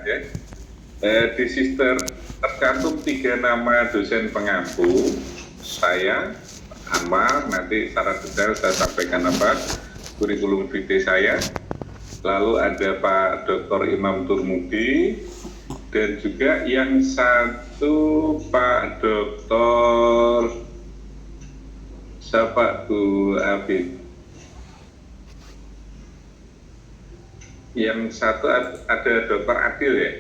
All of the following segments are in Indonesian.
ya. Di Sister tercantum 3 nama dosen pengampu. Saya, Anwar, nanti secara detail saya sampaikan kurikulum vitae saya. Lalu ada Pak Dr. Imam Turmudi, dan juga yang satu Pak Dr. siapa Bu Abid. Yang satu ada Dr. Adil ya.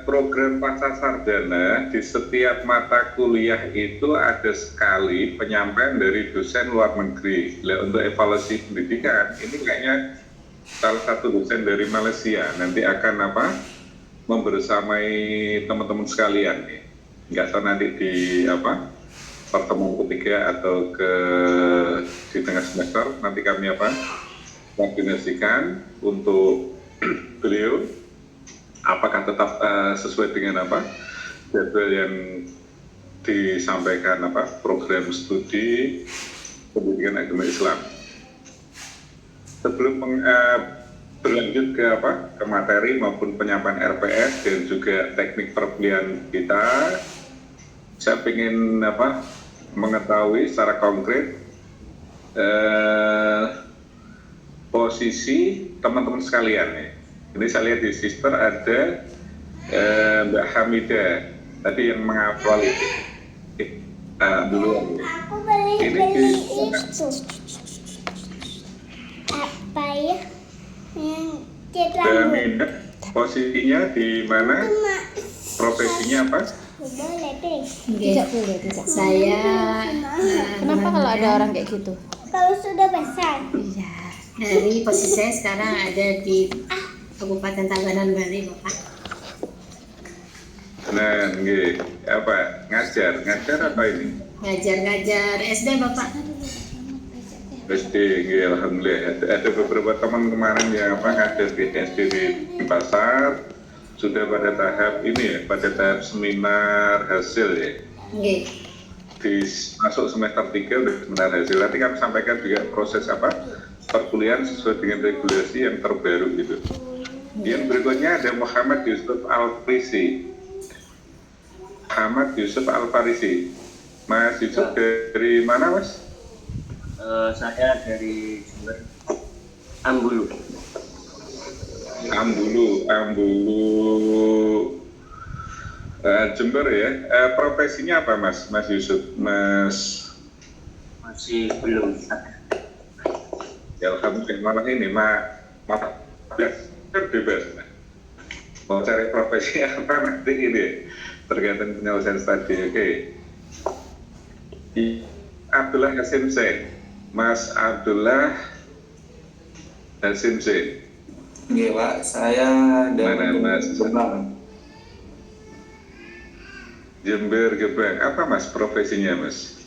Program pasca sarjana di setiap mata kuliah itu ada sekali penyampaian dari dosen luar negeri. Untuk evaluasi pendidikan ini kayaknya salah satu dosen dari Malaysia nanti akan membersamai teman-teman sekalian nih. Nggak tahu nanti di pertemuan ketiga atau di tengah semester nanti kami koordinasikan untuk beliau apakah tetap sesuai dengan jadwal yang disampaikan program studi pendidikan agama Islam. Sebelum berlanjut ke materi maupun penyampaian RPS dan juga teknik perkuliahan kita, saya ingin mengetahui secara konkret posisi teman-teman sekalian nih. Ini saya lihat di Sister ada Mbak Hamidah tadi yang mengawal itu. Dulu aku beli itu apa ya yang Hamidah posisinya di mana? Profesinya apa? boleh deh Tidak boleh, tidak. Saya Kenapa kalau ada orang kayak gitu? kalau sudah besar. Iya. Dari posisi saya sekarang ada di Kabupaten Tabanan, Bali, Bapak. Nah, ngajar apa ini? Ngajar SD, Bapak. SD, alhamdulillah. Ada beberapa teman kemarin yang ngajar di SD di pasar, sudah pada tahap ini ya, pada tahap seminar hasil ya. Masuk semester 3 udah seminar hasil. Nanti kami sampaikan juga proses perkuliahan sesuai dengan regulasi yang terbaru gitu. Yang berikutnya ada Muhammad Yusuf Al-Farisi. Mas Yusuf dari mana, Mas? Saya dari Jember, Ambulu. Jember ya. Profesinya apa, Mas Yusuf? Masih belum. Ya, alhamdulillah malah ini bebas. Mau cari profesi apa nanti ini tergantung penyelesaian studi. Oke. Abdullah Hasim Zain. Mas Abdullah Hasim Zain. Iya Pak, saya Mana Mas? Jember Gebang. Apa Mas profesinya, Mas?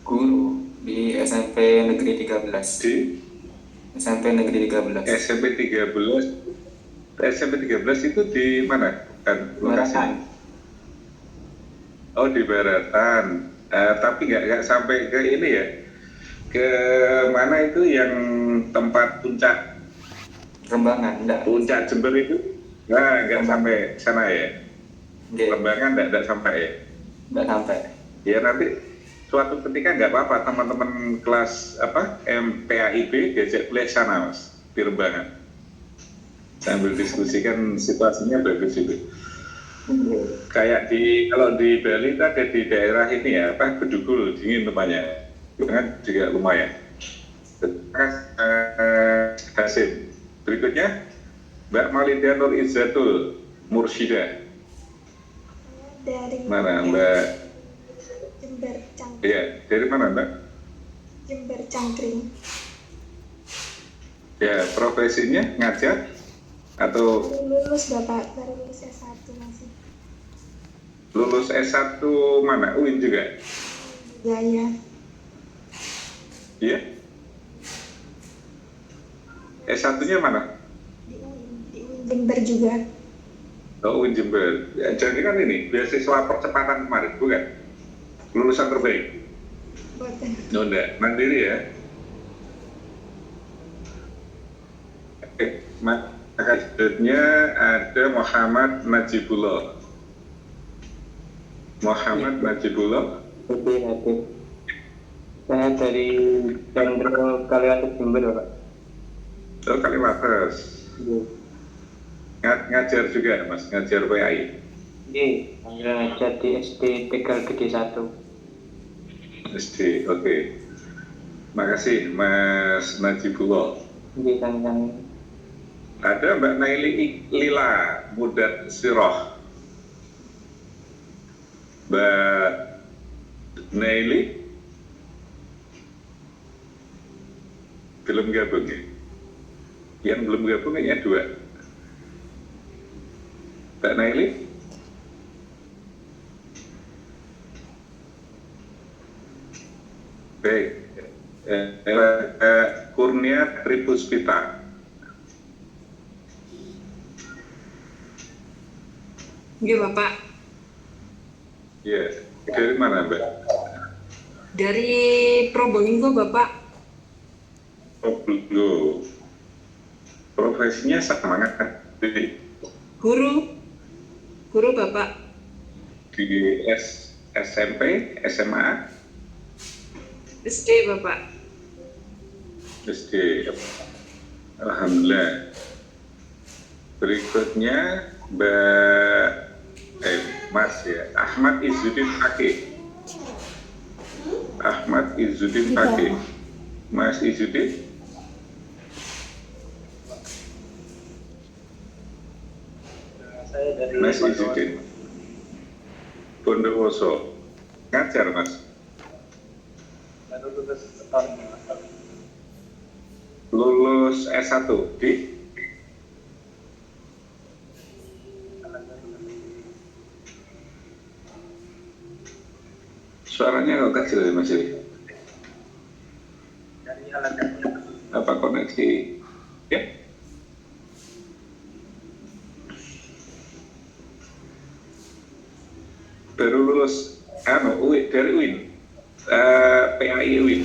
Guru di SMP Negeri 13. Di SMP Negeri 13. SMP 13 itu di mana? Lokasinya? Oh, di Baratan. Tapi nggak sampai ke ini ya? Ke mana itu yang tempat puncak? Rembangan, enggak. Puncak Jember itu? Nah, nggak sampai sana ya? Rembangan nggak sampai ya? Nggak sampai. Ya nanti suatu ketika nggak apa-apa teman-teman kelas MPAIB diajak kuliah sana, Mas, di Rembangan. Sambil diskusikan situasinya bagus itu. Kayak kalau di Bali itu ada di daerah ini ya, Bedugul, dingin tempatnya. Kan juga lumayan. Hasim. Berikutnya Mbak Malidia Nur Izzatul Mursyidah. Dari Mana Mbak? Jember Cangkring. Iya, dari mana Mbak? Jember Cangkring. Ya, profesinya ngajar atau Lulus Bapak, baru lulus S1 masih. lulus S1 mana? UIN juga? Ya. Iya? S1-nya mana? Di UIN Jember juga. Oh, UIN Jember. Ya, jadi kan ini beasiswa percepatan kemarin, bukan? Lulusan terbaik? Buatan. Oh, enggak. Mandiri ya? Oke, Selanjutnya ada Muhammad Najibullah. Muhammad Najibullah. Oke. Saya dari Sentro Kalimantan Jember, Pak. Oh, Kaliwates. Ngajar juga, Mas, ngajar PAI. Iya, saya ngajar di SD Tegal Gede 1. SD, oke. Makasih, Mas Najibullah. Iya, kan. Ada Mbak Naili Lila Mudat Siroh. Mbak Naili belum gabung ya? Yang belum gabung ya 2. Mbak Naili? Baik. Kurnia Tripuspita. Iya Bapak, Ya, dari mana Mbak? dari Probolinggo Bapak. Probolinggo. Profesinya sama kan? Guru Bapak. Di SMP, SMA, SD Bapak. SD. Alhamdulillah. Berikutnya Mas ya, Ahmad Izzuddin Fakih. Ahmad Izzuddin Fakih. Mas Izzuddin? Saya dari Mas Izzuddin. Bondowoso. Ngajar Mas. baru lulus tahun ini. Lulus S1 di suaranya kok kecil ya Mas Ili? Dari alat-alatnya Apa koneksi? Ya? Baru lulus dari UIN, PAI UIN.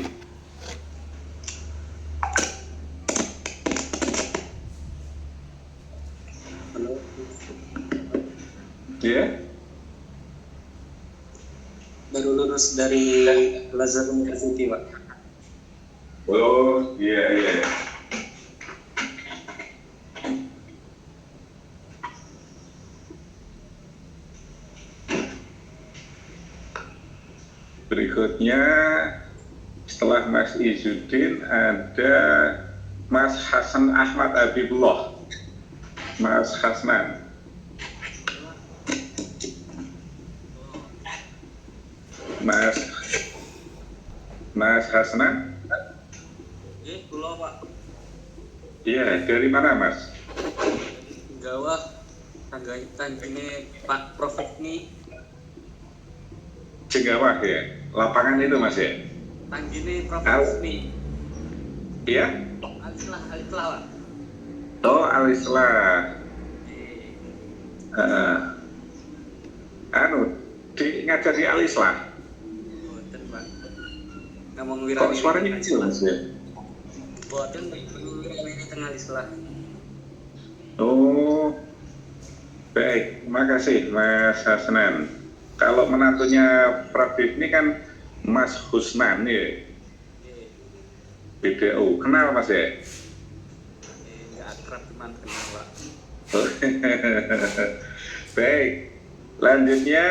Ya? baru lulus dari Lazar University, Pak. Oh, iya. Berikutnya setelah Mas Izzuddin ada Mas Hasan Ahmad Habibullah. Mas Hasnan. Mas Hasnan? Pulau, Pak. Iya, dari mana Mas? Gawa, tangganya Pak Prof ini, Jenggawah ya? Lapangan itu Mas ya? tanggine Prof ini. Iya? Alislah, Pak. Oh, Alislah. Ngajar di Alislah. Boten, Pak. Ngomong Kok Wirawi. suaranya kecil Mas ya? Boten, Wirawi tengah Alislah. Oh, baik. Terima kasih Mas Hasnan. Kalau menantunya Prof ini kan Mas Husnan ya? BDO. Kenal Mas ya? Nggak akrab, cuman kenal, Pak. Baik. Lanjutnya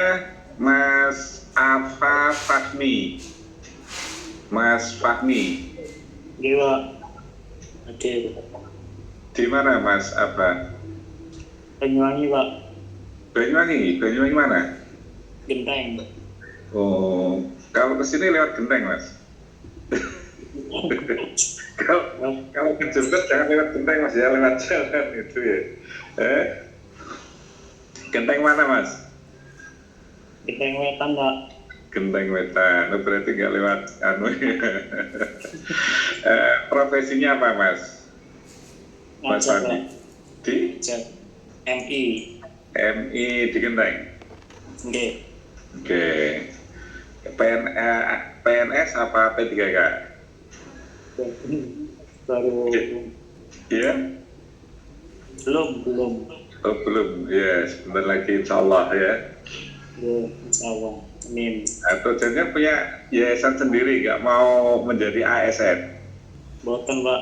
Mas Afa Fahmi. Mas Fahmi. Iya, Pak. Oke. Di mana Mas Afa? Banyuwangi, Pak. Banyuwangi mana? Genteng. Oh, kalau ke sini lewat Genteng, Mas. kalau ke Jember jangan lewat Genteng, Mas ya, lewat jalan itu ya. Genteng mana, Mas? Genteng Wetan, Pak. Genteng Wetan, oh, berarti nggak lewat profesinya apa, Mas? Mas Ngajar, Fahmi. Di MI. MI di Genteng. Oke. Oke. PNS apa P3K? Baru Iya? Belum. Oh belum, ya sebentar lagi insya Allah ya. Insya Allah. Amin. Atau jangan punya yayasan sendiri, nggak mau menjadi ASN. Boten Pak.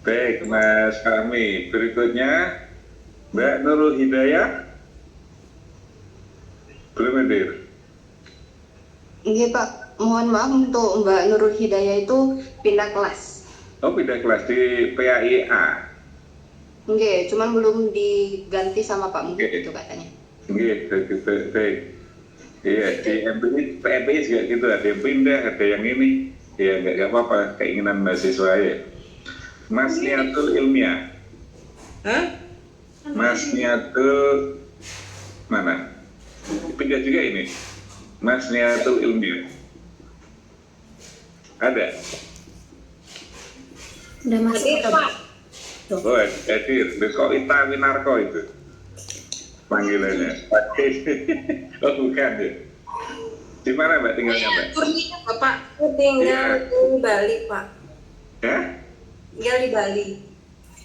Baik Mas Fahmi, berikutnya Mbak Nurul Hidayah. Belum hadir. Iya Pak, mohon maaf untuk Mbak Nurul Hidayah itu pindah kelas. Oh pindah kelas di PAIA. Enggak, cuman belum diganti sama Pak Muhid Oke. itu katanya. Iya, baik. Iya, di PMPI juga gitu, ada yang pindah, ada yang ini. Ya nggak apa-apa, keinginan mahasiswa ya. Mas Niatul Ilmiah. Hah? Mas Niatul mana? Pindah juga ini. Mas Niatul Ilmiah. Ada? Udah masuk Hadir, atau Pak. Oh, hadir. Kok Ita Winarko itu? Panggilannya. Oh, bukan ya. Di mana Mbak tinggalnya Mbak? Kurninya Bapak. Iya. Di Bali, Pak. Ya? Tinggal di Bali.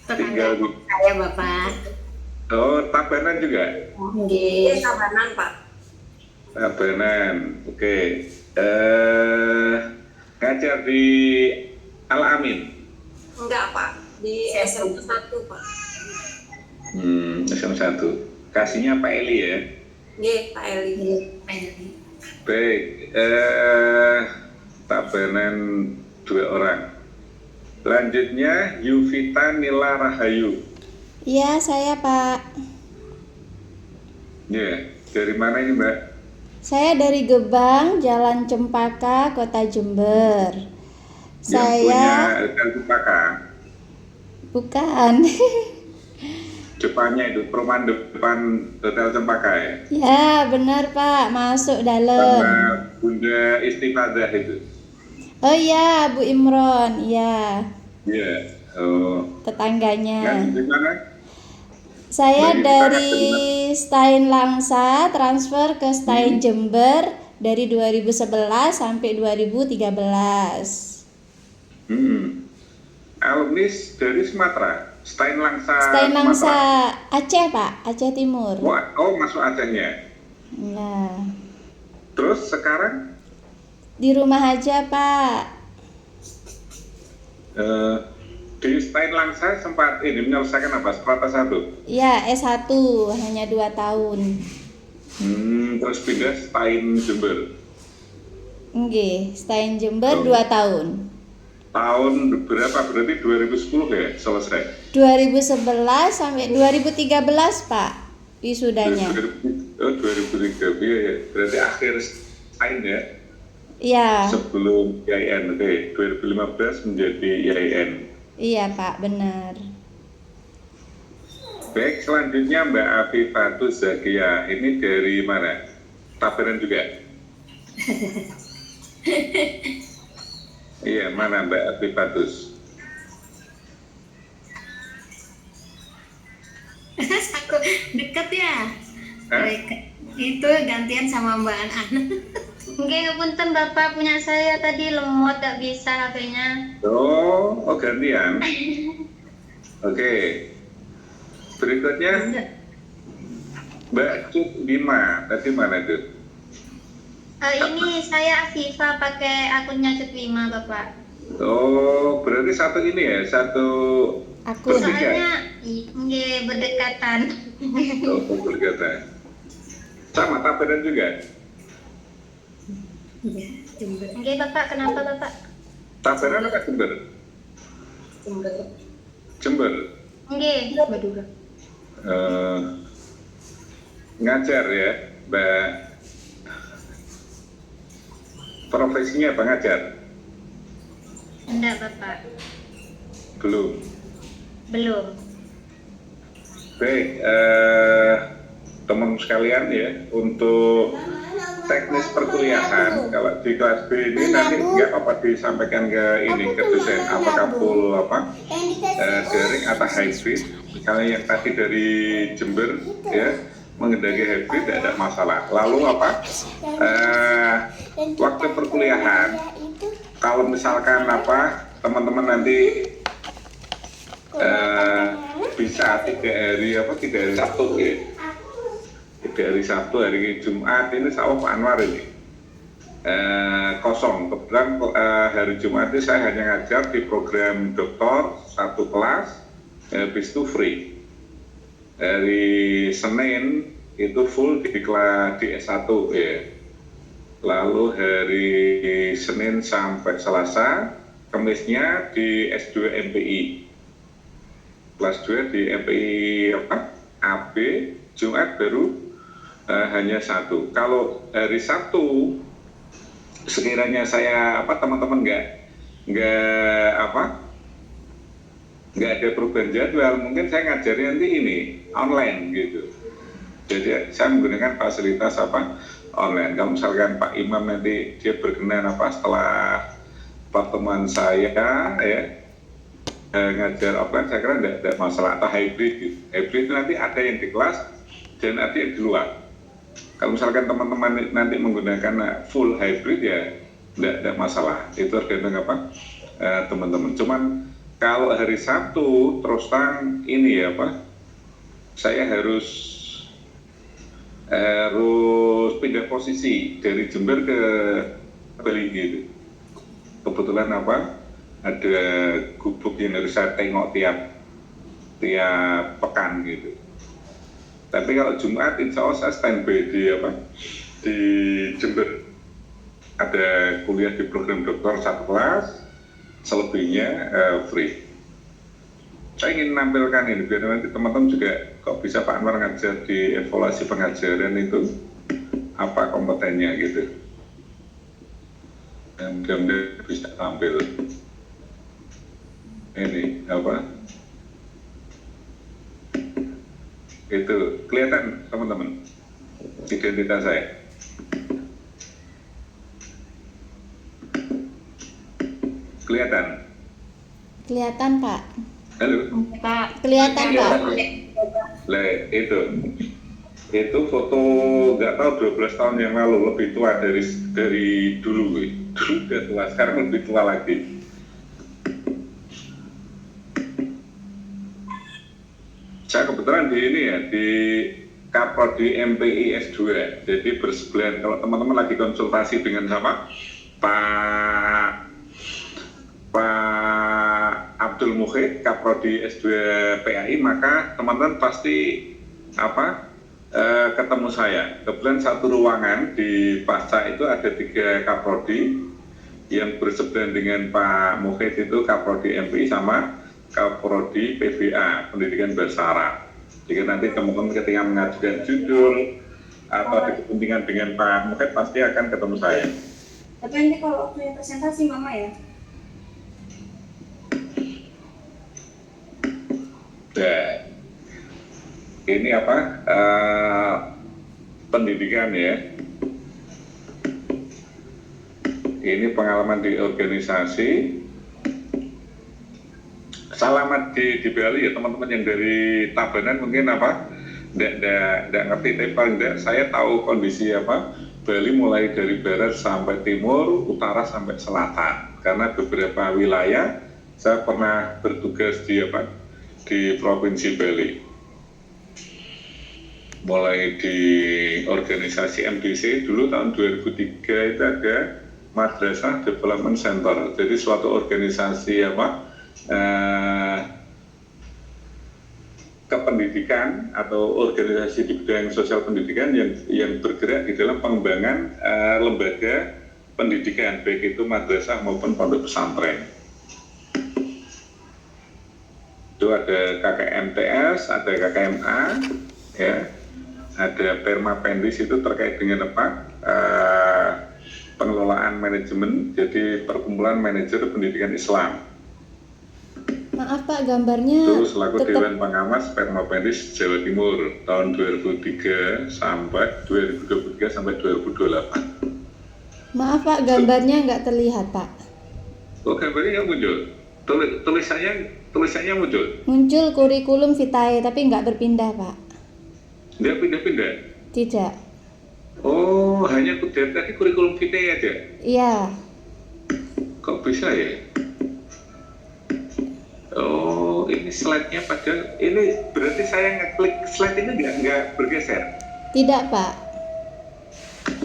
Tinggal di... saya Bapak? Oh, Tabanan juga? Nggih. Tabanan, Pak. Tabanan, oke. Ngajar di Al-Amin? Enggak, Pak. Di SMP 1, Pak. SM1. Kasihnya Pak Eli ya? Nggih, Pak Eli. Baik, Tabanan 2 orang. Lanjutnya Yuvita Nila Rahayu. Iya, saya Pak. Ya, dari mana ini Mbak? Saya dari Gebang, Jalan Cempaka, Kota Jember. Yang Saya punya Hotel Cempaka. bukan. Depannya itu, perumahan depan Hotel Cempaka ya? Ya, benar Pak, masuk Sama dalam. Bunda Istifadah itu? Oh iya, Bu Imron, iya, Iya. Oh. tetangganya. Yang di mana? Saya Dari dari mana? Stein Langsa transfer ke Stein Jember dari 2011 sampai 2013. Alumni dari Sumatera, Stein Langsa. Stein Langsa Sumatera. Aceh Pak, Aceh Timur. Oh, masuk Acehnya. Nah, Terus sekarang di rumah aja Pak. di Stein Langsa sempat ini menyelesaikan apa? Strata 1. Ya, S1 hanya 2 tahun. Terus pindah Stein Jember. Nggih, Stein Jember Oh. 2 tahun. Tahun berapa? Berarti 2010 ya selesai. 2011 sampai 2013 Pak wisudanya. 2003 ya. Berarti akhir Stein ya. Iya, Sebelum IAIN. Oke, 2015 menjadi IAIN. iya Pak, benar. Baik, selanjutnya Mbak Afifatus Zakia. Ini dari mana? Tabanan juga? Iya, mana Mbak Afifatus? Aku deket ya. Hah? Itu gantian sama Mbak Anan. Nggih, punten Bapak, punya saya tadi lemot gak bisa HP-nya. Oh gantian. Oke. Berikutnya Mbak Cut Bima. Tadi mana itu? Ini saya Afifa pakai akunnya Cutwima Bapak. Oh, berarti satu ini ya, satu Aku Soalnya nggih berdekatan. Oh, berkata. Sama Tabanan juga? Iya, Jember. Nggih Bapak, kenapa Bapak? Tabanan apa Jember? Jember. Jember. Nggih. Madura. Ngajar ya, Mbak. Profesinya apa ngajar? Enggak Bapak. Belum. Belum. Baik, teman sekalian ya, untuk teknis perkuliahan, kalau di kelas B ini nanti nggak apa disampaikan ke ini ke dosen, apakah full apa daring atau hybrid. Misalnya yang tadi dari Jember ya mengendaki hybrid tidak ada masalah. Lalu apa waktu perkuliahan, kalau misalkan apa teman-teman nanti Bisa 3 hari Sabtu ya. 3 hari Sabtu, hari Jumat ini sama Pak Anwar ini kosong. Kebetulan hari Jumat itu saya hanya ngajar di program doktor 1 kelas, habis itu free. Hari Senin itu full di kelas di S1 ya. Lalu hari Senin sampai Selasa, Kamisnya di S2 MPI. Kelas 2 di MPI AB, Jumat baru hanya 1. Kalau hari Sabtu sekiranya saya teman-teman nggak ada perubahan jadwal, mungkin saya ngajarnya nanti ini online gitu. Jadi saya menggunakan fasilitas online. Kalau misalkan Pak Imam nanti dia berkenan setelah pertemuan saya ya ngajar offline, saya kira tidak masalah, atau hybrid gitu. Hybrid itu nanti ada yang di kelas dan ada yang di luar. Kalau misalkan teman-teman nanti menggunakan full hybrid ya tidak masalah, itu tergantung teman-teman. Cuman kalau hari Sabtu terus terang ini saya harus pindah posisi dari Jember ke Bali gitu. Kebetulan ada gubuk yang harus saya tengok tiap pekan gitu. Tapi kalau Jumat insya Allah saya standby di Jember. Ada kuliah di program doktor 1 kelas, selebihnya free. Saya ingin menampilkan ini biar nanti teman-teman juga kok bisa Pak Anwar ngajar di evaluasi pengajaran itu apa kompetennya gitu. Dan mudah-mudahan bisa tampil. Ini itu kelihatan teman-teman identitas saya. Kelihatan Pak. Halo. Kelihatan Pak. Lah itu foto nggak tahu 12 tahun yang lalu, lebih tua dari dulu udah tua, sekarang lebih tua lagi. Saya kebetulan di Kaprodi MPI S2, jadi bersebelahan. Kalau teman-teman lagi konsultasi dengan Pak Abdul Muhid, Kaprodi S2 PAI, maka teman-teman pasti ketemu saya. Kebetulan satu ruangan di Pasca itu ada 3 Kaprodi yang bersebelahan dengan Pak Muhid, itu Kaprodi MPI sama Kaprodi PBA, Pendidikan Bahasa Arab. Jika nanti teman-teman ketika mengajukan judul atau ada kepentingan dengan Pak Muhid, pasti akan ketemu saya. Tapi nanti kalau waktunya presentasi Mama ya? Nah, ini pendidikan ya. Ini pengalaman di organisasi. Selamat di Bali ya teman-teman yang dari Tabanan mungkin tidak ngerti, tapi paling tidak saya tahu kondisi Bali mulai dari barat sampai timur, utara sampai selatan. Karena beberapa wilayah saya pernah bertugas di Provinsi Bali. Mulai di organisasi MDC dulu tahun 2003 itu ada Madrasah Development Center. Jadi suatu organisasi kependidikan atau organisasi di bidang sosial pendidikan yang bergerak di dalam pengembangan lembaga pendidikan, baik itu madrasah maupun pondok pesantren. Itu ada KKMTS, ada KKMA, ya, ada Permapendis, itu terkait dengan pengelolaan manajemen, jadi perkumpulan manajer pendidikan Islam. Maaf Pak, gambarnya Itu selaku Dewan Pengawas Permapendis Jawa Timur tahun 2003 sampai 2028. Maaf Pak, gambarnya nggak terlihat Pak. Oh, gambarnya muncul, tulisannya muncul. Muncul kurikulum vitae tapi nggak berpindah Pak. Nggak pindah-pindah? Tidak. Oh, hanya dari tadi kurikulum vitae aja? Iya. Kok bisa ya? Oh, ini slide-nya padahal ini berarti saya ngeklik slide ini nggak bergeser. Tidak, Pak.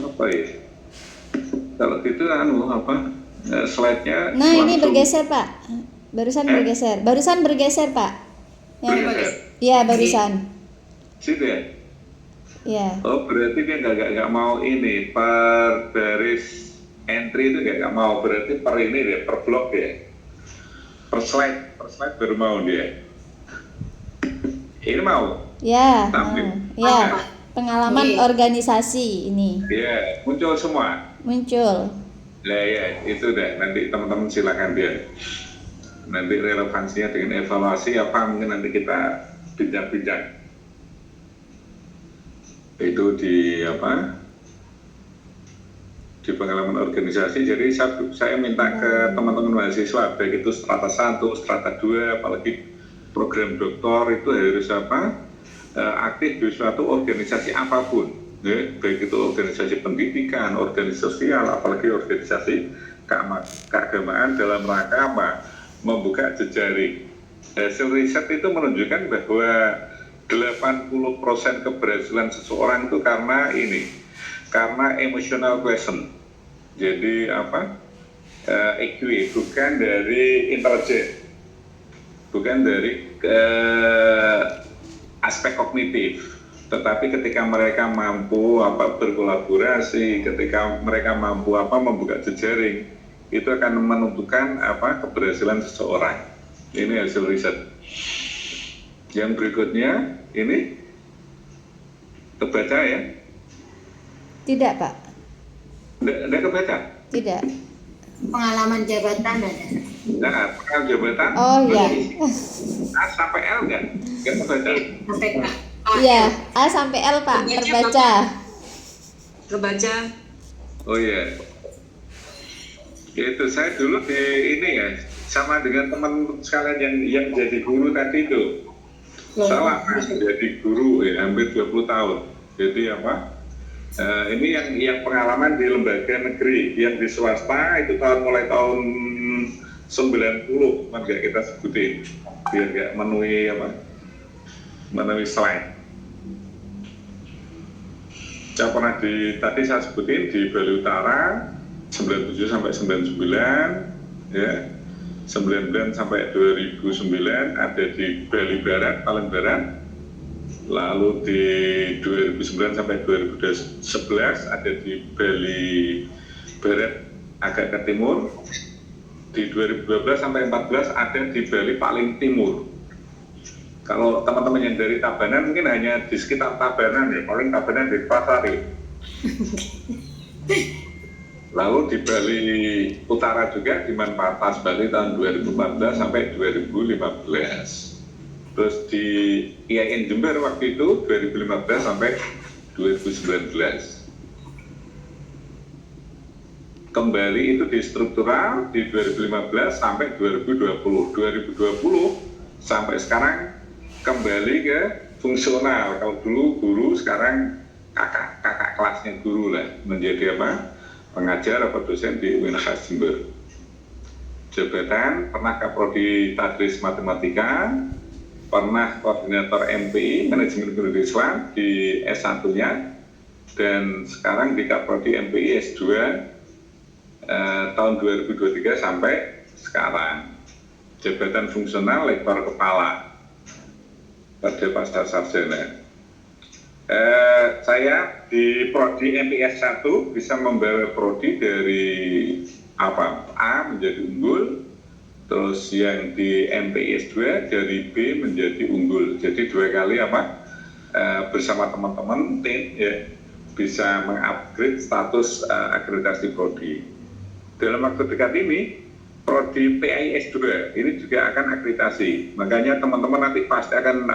Apa ya? Kalau gitu slide-nya Nah, ini langsung bergeser, Pak. Barusan bergeser. Barusan bergeser, Pak. bergeser. Iya, barusan. Situ ya? Iya. Oh, berarti dia nggak mau ini per baris entry itu nggak mau, berarti per ini deh, per blok ya. Per slide baru mau dia. Ini mau? Ya, Tampil. ya. Pengalaman organisasi ini Iya, muncul semua. muncul. Nah ya, itu deh. Nanti teman-teman silakan dia. Nanti relevansinya dengan evaluasi apa mungkin nanti kita bincang-bincang. Itu di di pengalaman organisasi. Jadi saya minta ke teman-teman mahasiswa, baik itu strata 1, strata 2, apalagi program doktor itu harus aktif di suatu organisasi apapun, ya, baik itu organisasi pendidikan, organisasi sosial, apalagi organisasi keagamaan dalam rangka membuka jejaring. Hasil riset itu menunjukkan bahwa 80% keberhasilan seseorang itu karena emotional quotient. Jadi EQ, bukan dari intelijen, bukan dari aspek kognitif, tetapi ketika mereka mampu berkolaborasi, ketika mereka mampu membuka jejaring, itu akan menentukan keberhasilan seseorang. Ini hasil riset. Yang berikutnya ini kebaca ya? Tidak, Pak. Tidak kebaca? Tidak. Pengalaman jabatan ada. Nah, pengalaman jabatan? Oh ya. A sampai L nggak kebaca? Sampai K. Iya, A sampai L, Pak, terbaca. Kebaca. Oh iya. Itu saya dulu di ini ya, sama dengan teman sekalian yang jadi guru tadi itu. Salah, jadi guru ya, hampir 20 tahun. Jadi ini yang pengalaman di lembaga negeri, yang di swasta itu mulai tahun 90, nggak kita sebutin, biar nggak memenuhi slide. Yang pernah tadi saya sebutin di Bali Utara 97 sampai 99, ya. 99 sampai 2009 ada di Bali Barat, paling barat. Lalu di 2009 sampai 2011 ada di Bali Barat agak ke timur. Di 2012 sampai 2014 ada di Bali paling timur. Kalau teman-teman yang dari Tabanan mungkin hanya di sekitar Tabanan ya, paling Tabanan di Pasari. Lalu di Bali Utara juga di Manpatas Bali tahun 2014 sampai 2015. Terus di IAIN Jember waktu itu 2015 sampai 2019. Kembali itu di struktural di 2015 sampai 2020. 2020 sampai sekarang kembali ke fungsional. Kalau dulu guru, sekarang kakak kelasnya guru lah, menjadi pengajar atau dosen di Universitas Jember. Jabatan pernah Kaprodi Tadris Matematika, pernah koordinator MPI Manajemen Pendidikan Islam di S1-nya, dan sekarang di Kaprodi MPI S2 tahun 2023 sampai sekarang. Jabatan fungsional lektor kepala pada pasca sarjana. Saya di Prodi MPS 1 bisa membawa Prodi dari A menjadi unggul, terus yang di MPS 2 dari B menjadi unggul. Jadi 2 kali bersama teman-teman tim ya, bisa mengupgrade status akreditasi Prodi. Dalam waktu dekat ini Prodi PIS 2 ini juga akan akreditasi. Makanya teman-teman nanti pasti akan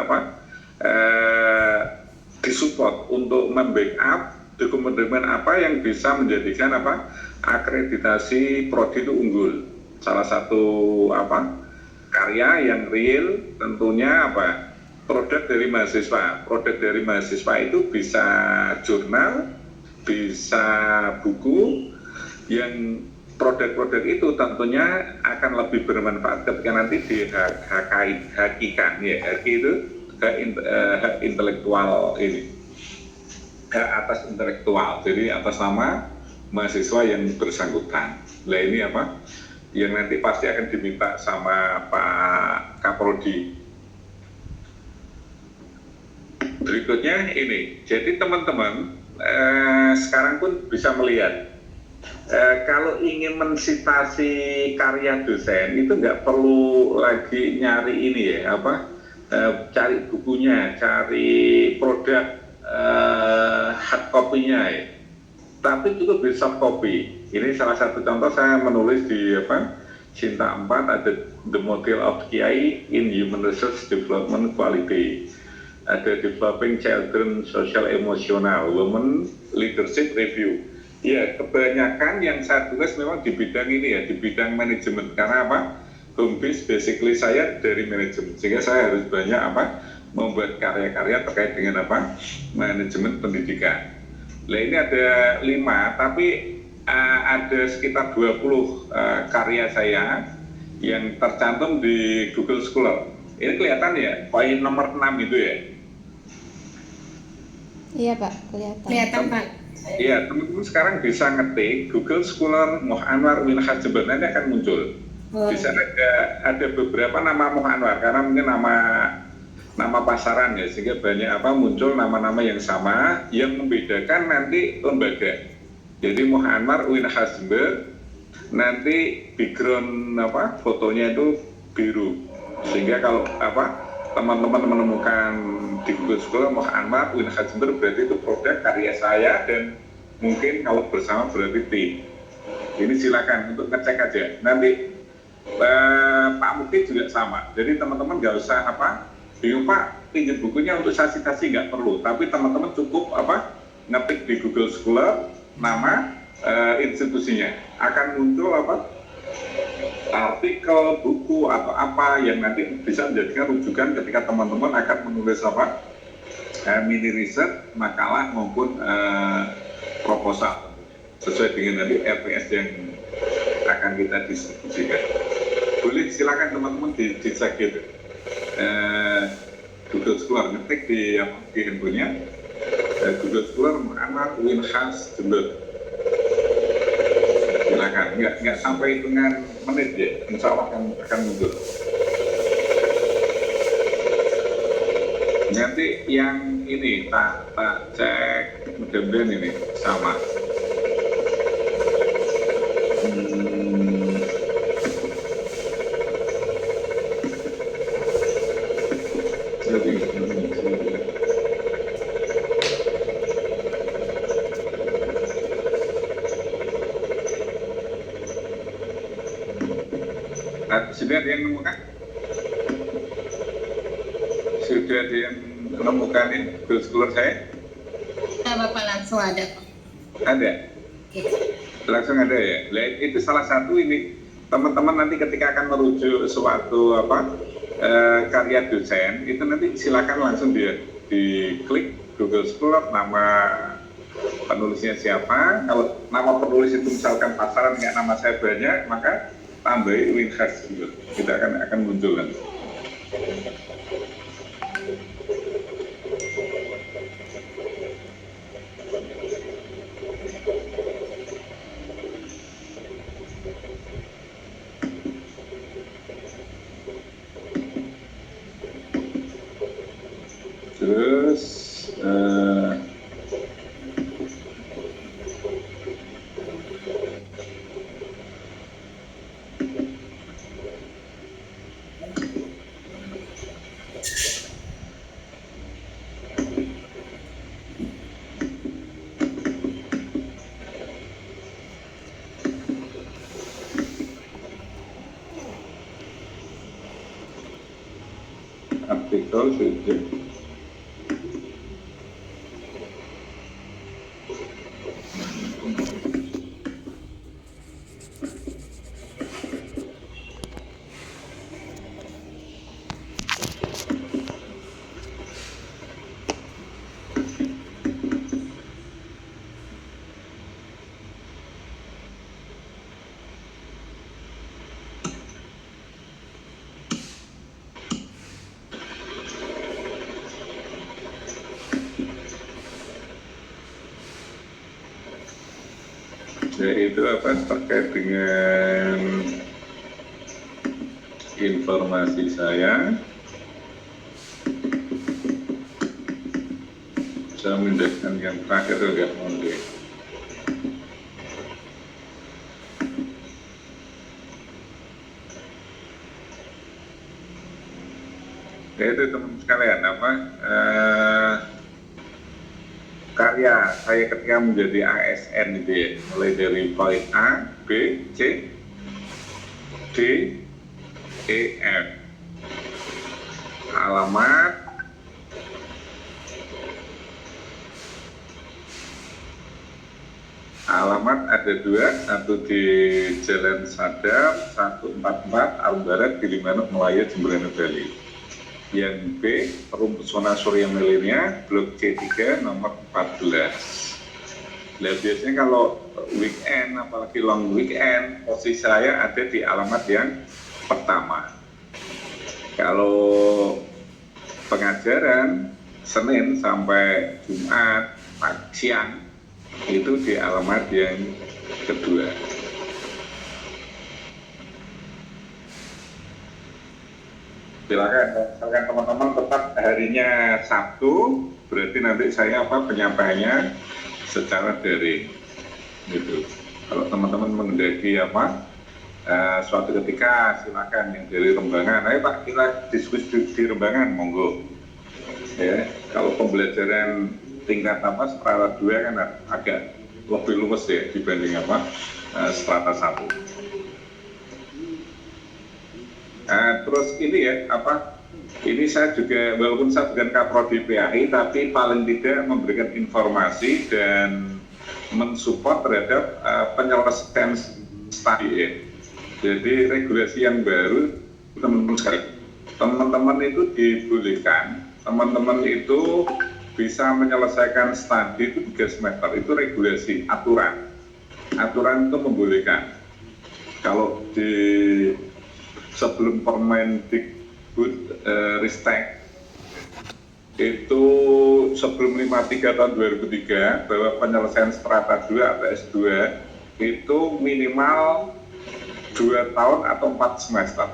disupport untuk membackup dokumen-dokumen apa yang bisa menjadikan akreditasi Prodi itu unggul. Salah satu karya yang real tentunya produk dari mahasiswa. Produk dari mahasiswa itu bisa jurnal, bisa buku yang produk-produk itu tentunya akan lebih bermanfaat ketika nanti dihakikan ya. Haki itu hak intelektual ini, hak atas intelektual, jadi atas nama mahasiswa yang bersangkutan. Nah ini apa yang nanti pasti akan diminta sama Pak Kaprodi. Berikutnya ini, jadi teman-teman sekarang pun bisa melihat kalau ingin mensitasi karya dosen itu nggak perlu lagi nyari ini ya cari bukunya, cari produk hard copy-nya ya, tapi cukup di soft copy. Ini salah satu contoh saya menulis di Cinta 4 ada The Model of Kiai in Human Resource Development Quality, ada Developing Children Social Emotional Women Leadership Review. Ya, kebanyakan yang saya tulis memang di bidang ini ya, di bidang manajemen. Karena apa? Home base basically saya dari manajemen, sehingga saya harus banyak membuat karya-karya terkait dengan manajemen pendidikan. Nah ini ada 5, tapi ada sekitar 20 karya saya yang tercantum di Google Scholar. Ini kelihatan ya, poin nomor 6 itu ya. Iya Pak, kelihatan. Kelihatan Pak. Iya, teman-teman sekarang bisa ngetik Google Scholar Moh Anwar Winhas Jember, nanti akan muncul. Di sana ada beberapa nama Moh Anwar karena mungkin nama pasaran ya, sehingga banyak muncul nama-nama yang sama yang membedakan nanti lembaga. Jadi Moh Anwar Winhas Jember, nanti background fotonya itu biru, sehingga kalau teman-teman menemukan di Google Scholar Moh Anwar Winhas Jember berarti itu produk karya saya, dan mungkin kalau bersama berarti tim. Ini silakan untuk ngecek aja. Nanti Pak Mukti juga sama. Jadi teman-teman nggak usah bingung Pak pinjam bukunya untuk saya citasi, nggak perlu. Tapi teman-teman cukup ngetik di Google Scholar nama institusinya, akan muncul artikel, buku atau apa yang nanti bisa menjadikan rujukan ketika teman-teman akan menulis mini riset, makalah maupun proposal sesuai dengan nanti RPS yang akan kita distribusikan. Boleh silakan teman-teman dicek gitu. Google Scholar, ngetik di handphonenya Google Scholar Anwar Winhas Jember. Silakan, nggak sampai hitungan menit ya, insya Allah akan muncul. Nanti yang ini tak cek mudah-mudahan ini sama. Sudah ada yang menemukan? Sudah ada yang menemukan ini Google Scholar saya? Bapak langsung ada Pak. Ada? Langsung ada ya? Itu salah satu ini teman-teman nanti ketika akan merujuk suatu karya dosen itu nanti silakan langsung di klik Google Scholar, nama penulisnya siapa. Kalau nama penulis itu misalkan pasaran nggak nama saya banyak, maka tambahi Winhas juga, kita akan muncul nanti. Terus artikel sudah. yaitu apa terkait dengan informasi saya. Saya memindahkan yang terakhir enggak mungkin. Itu teman sekalian karya saya ketika menjadi ASN itu ya, mulai dari poin A, B, C, D, E, F. Alamat ada dua, satu di Jalan Sadap 144 Al Barat, Gilimanuk, Melaya, Jemberana, Bali. Yang B, Perum Pesona Surya Milenia, Blok C3 nomor 14. Nah, biasanya kalau weekend, apalagi long weekend, posisi saya ada di alamat yang pertama. Kalau pengajaran Senin sampai Jumat siang itu di alamat yang kedua. Silakan, misalkan teman-teman tetap harinya Sabtu, berarti nanti saya penyampaiannya secara daring, gitu. Kalau teman-teman menghendaki suatu ketika silakan yang dari Rembangan, ayo Pak kita diskusi di Rembangan, monggo. Ya, kalau pembelajaran tingkat strata 2 kan agak lebih luas ya dibanding strata 1. Terus ini ya ini saya juga walaupun saya bukan Kaprodi PAI tapi paling tidak memberikan informasi dan mensupport terhadap penyelesaian studi ya. Jadi regulasi yang baru teman-teman sekalian, teman-teman itu dibolehkan, teman-teman itu bisa menyelesaikan studi itu 3 semester, itu regulasi, aturan itu membolehkan. Kalau di sebelum Permendikbud Ristek itu sebelum 53 tahun 2003 bahwa penyelesaian strata 2 atau S2 itu minimal 2 tahun atau 4 semester.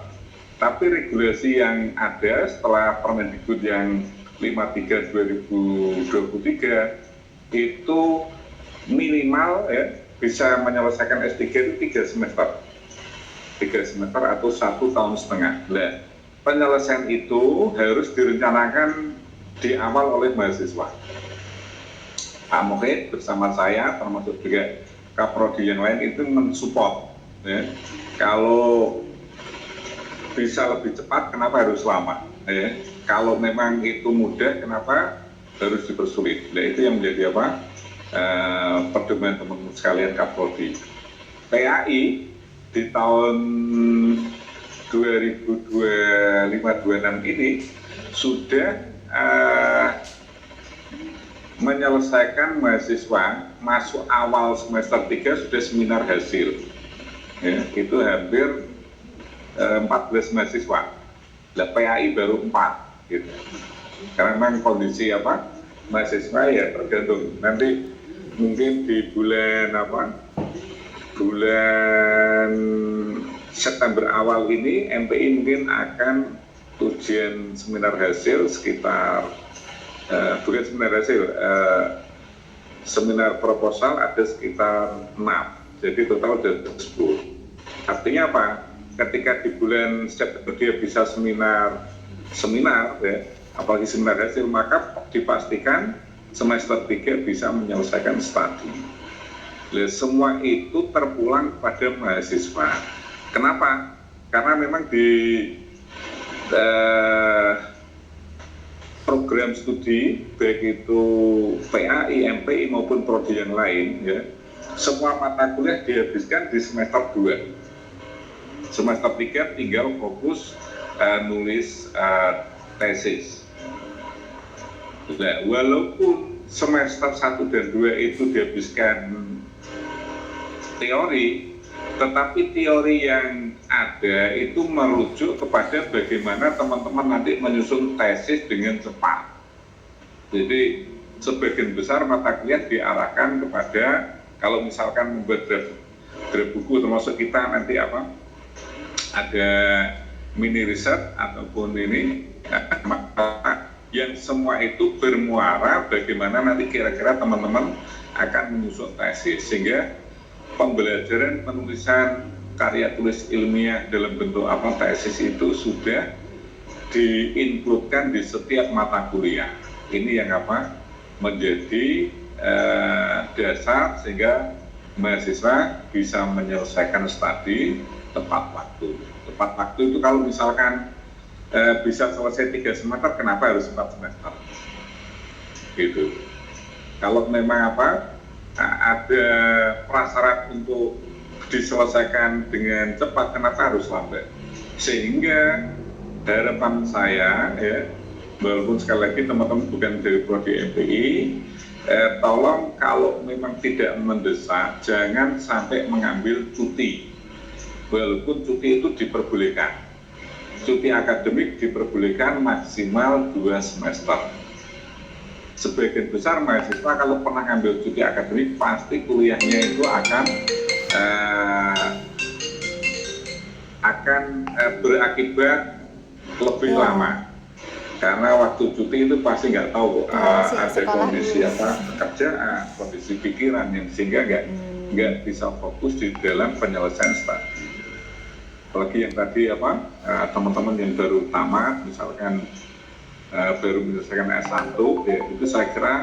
Tapi regulasi yang ada setelah Permendikbud yang 53 2023 itu minimal ya bisa menyelesaikan S3 itu 3 semester. 3 semester atau 1,5 tahun. Nah, penyelesaian itu harus direncanakan di awal oleh mahasiswa. Pak Muhid bersama saya, termasuk juga Kaprodi yang lain itu mensupport. Ya. Kalau bisa lebih cepat, kenapa harus lama? Ya. Kalau memang itu mudah, kenapa harus dipersulit? Nah, itu yang menjadi pedoman teman-teman sekalian Kaprodi. PAI di tahun 2025-26 ini sudah menyelesaikan mahasiswa masuk awal semester 3 sudah seminar hasil ya, itu hampir 14 mahasiswa. Nah, PAI baru 4 gitu. Karena memang kondisi mahasiswa ya tergantung nanti mungkin di bulan September awal ini MPI mungkin akan ujian seminar hasil sekitar bukan seminar hasil seminar proposal ada sekitar 6, jadi total ada 10. Artinya apa? Ketika di bulan September dia bisa seminar ya, apalagi seminar hasil, maka dipastikan semester 3 bisa menyelesaikan studi. Semua itu terpulang pada mahasiswa. Kenapa? Karena memang di program studi baik itu PAI, MPI maupun prodi yang lain ya, semua mata kuliah dihabiskan di semester 2. Semester 3 tinggal fokus nulis tesis. Nah, walaupun semester 1 dan 2 itu dihabiskan teori, tetapi teori yang ada itu merujuk kepada bagaimana teman-teman nanti menyusun tesis dengan cepat. Jadi sebagian besar mata kuliah diarahkan kepada kalau misalkan membuat draft buku, termasuk kita nanti apa, ada mini riset ataupun ini yang semua itu bermuara bagaimana nanti kira-kira teman-teman akan menyusun tesis, sehingga pembelajaran penulisan karya tulis ilmiah dalam bentuk apa tesis itu sudah diinkludkan di setiap mata kuliah. Ini yang apa menjadi dasar sehingga mahasiswa bisa menyelesaikan studi tepat waktu. Tepat waktu itu kalau misalkan bisa selesai 3 semester, kenapa harus 4 semester? Gitu. Kalau memang apa ada prasyarat untuk diselesaikan dengan cepat, kenapa harus lambat? Sehingga harapan saya ya, walaupun sekali lagi teman-teman bukan dari prodi MPI, tolong kalau memang tidak mendesak, jangan sampai mengambil cuti. Walaupun cuti itu diperbolehkan, cuti akademik diperbolehkan maksimal 2 semester. Sebagian besar mahasiswa kalau pernah ngambil cuti akademik pasti kuliahnya itu akan berakibat lebih lama, karena waktu cuti itu pasti nggak tahu ada kondisi apa pekerjaan, kondisi pikiran yang sehingga nggak bisa fokus di dalam penyelesaian studi. Apalagi yang tadi apa teman-teman yang baru tamat misalkan baru menyelesaikan S1 ya, itu saya kira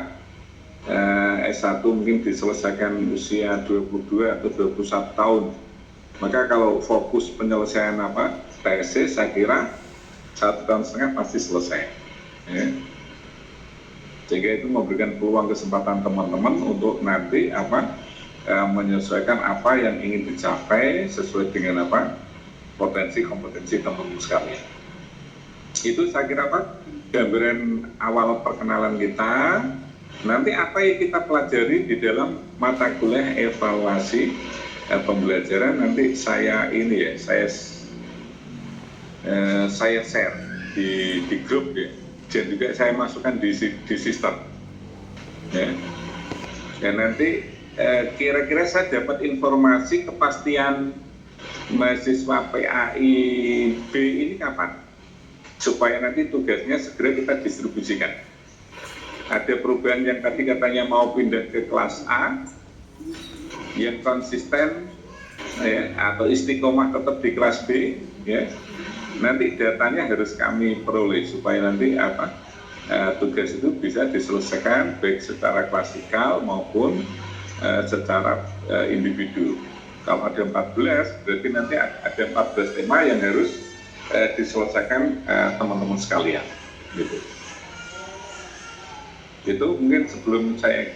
S1 mungkin diselesaikan usia 22 atau 21 tahun. Maka kalau fokus penyelesaian apa tesis, saya kira 1,5 tahun pasti selesai ya. Sehingga itu memberikan peluang kesempatan teman-teman untuk nanti apa menyesuaikan apa yang ingin dicapai sesuai dengan apa potensi kompetensi teman-teman sekalian. Itu saya kira apa gambaran awal perkenalan kita. Nanti apa yang kita pelajari di dalam mata kuliah evaluasi pembelajaran, nanti saya ini ya, saya share di grup ya, dan juga saya masukkan di sistem ya. Dan nanti kira-kira saya dapat informasi kepastian mahasiswa PAIB ini kapan, supaya nanti tugasnya segera kita distribusikan. Ada perubahan yang tadi katanya mau pindah ke kelas A, yang konsisten ya, atau istiqomah tetap di kelas B ya. Nanti datanya harus kami peroleh supaya nanti apa tugas itu bisa diselesaikan baik secara klasikal maupun secara individu. Kalau ada 14 berarti nanti ada 14 tema yang harus diselesaikan teman-teman sekalian gitu. Itu mungkin sebelum saya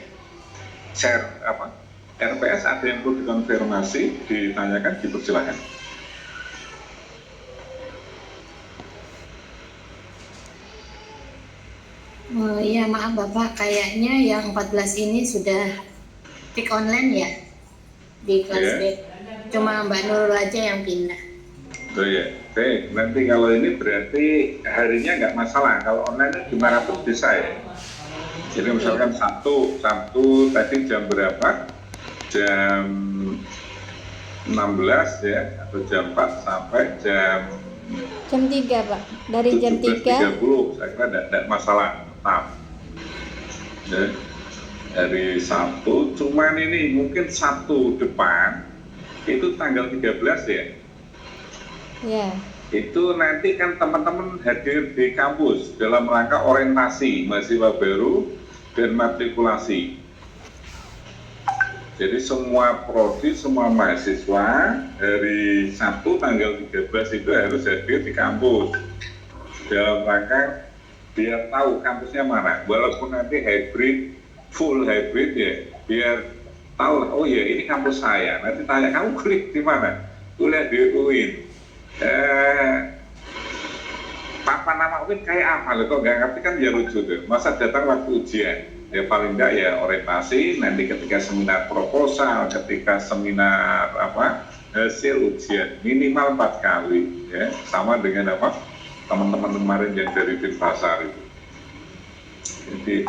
share apa RPS ada yang perlu dikonfirmasi, ditanyakan, dipersilakan. Oh iya, maaf Bapak, kayaknya yang 14 ini sudah pick online ya di kelas B. Cuma Mbak Nurul aja yang pindah. Oh ya, oke. Nanti kalau ini berarti harinya nggak masalah. Kalau online gimana pun bisa ya. Jadi misalkan Sabtu tadi jam berapa? Jam 16 ya, atau jam 4 sampai jam 3 Pak, dari jam 17.30 saya kira tidak masalah, tetap ya, hari Sabtu. Cuman ini mungkin Sabtu depan itu tanggal 13 ya. Ya. Itu nanti kan teman-teman hadir di kampus dalam rangka orientasi mahasiswa baru dan matrikulasi. Jadi semua prodi, semua mahasiswa hari Sabtu tanggal 13 itu harus hadir di kampus dalam rangka biar tahu kampusnya mana. Walaupun nanti hybrid, full hybrid ya, biar tahu oh ya ini kampus saya. Nanti tanya kamu kuliah di mana? Kuliah di UIN. Papa nama UIN kayak apa? Kok nggak ngerti kan ya lucu tuh. Masa datang waktu ujian? Ya paling enggak ya orientasi, nanti ketika seminar proposal, ketika seminar apa hasil ujian minimal 4 kali ya, sama dengan apa teman-teman kemarin yang dari Denpasar itu. Jadi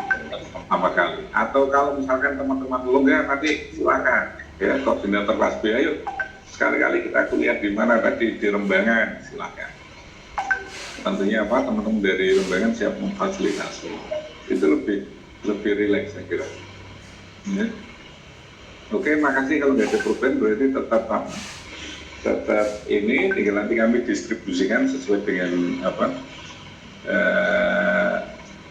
pertama kali. Atau kalau misalkan teman-teman longgar nanti silakan ya koordinator kelas B, ayo sekali-kali kita kuliah di mana tadi di Rembangan, silakan. Tentunya apa teman-teman dari Rembangan siap memfasilitasi. Itu lebih rileks saya kira. Ya. Oke, makasih. Kalau nggak ada problem berarti tetap ini tinggal nanti kami distribusikan sesuai dengan apa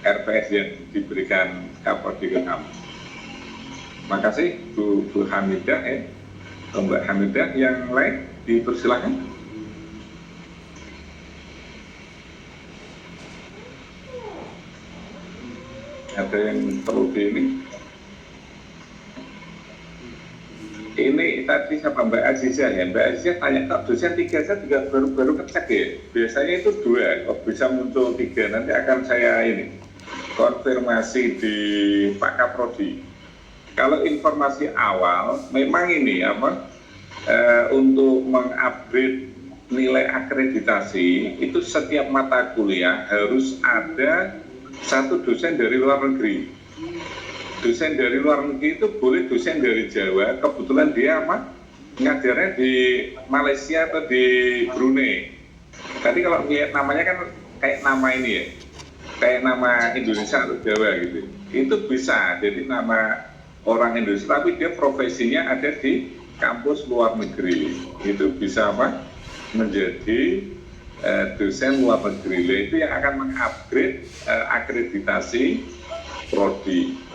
RPS yang diberikan Kapolri ke kami. Makasih Bu Hamidah Mbak Hamidah, yang lain dipersilakan. Ada yang perlu ini tadi sama Mbak Azizah ya, Mbak Azizah tanya kok dosen 3 saya juga baru ngecek ya, biasanya itu 2, kok bisa muncul 3, nanti akan saya ini konfirmasi di Pak Kaprodi. Kalau informasi awal memang ini apa untuk mengupgrade nilai akreditasi itu setiap mata kuliah harus ada 1 dosen dari luar negeri. Dosen dari luar negeri itu boleh dosen dari Jawa, kebetulan dia ngajarnya di Malaysia atau di Brunei. Tadi kalau lihat namanya kan kayak nama ini ya, kayak nama Indonesia atau Jawa gitu. Itu bisa jadi nama orang Indonesia, tapi dia profesinya ada di kampus luar negeri. Itu bisa menjadi dosen luar negeri. Itu yang akan mengupgrade akreditasi prodi.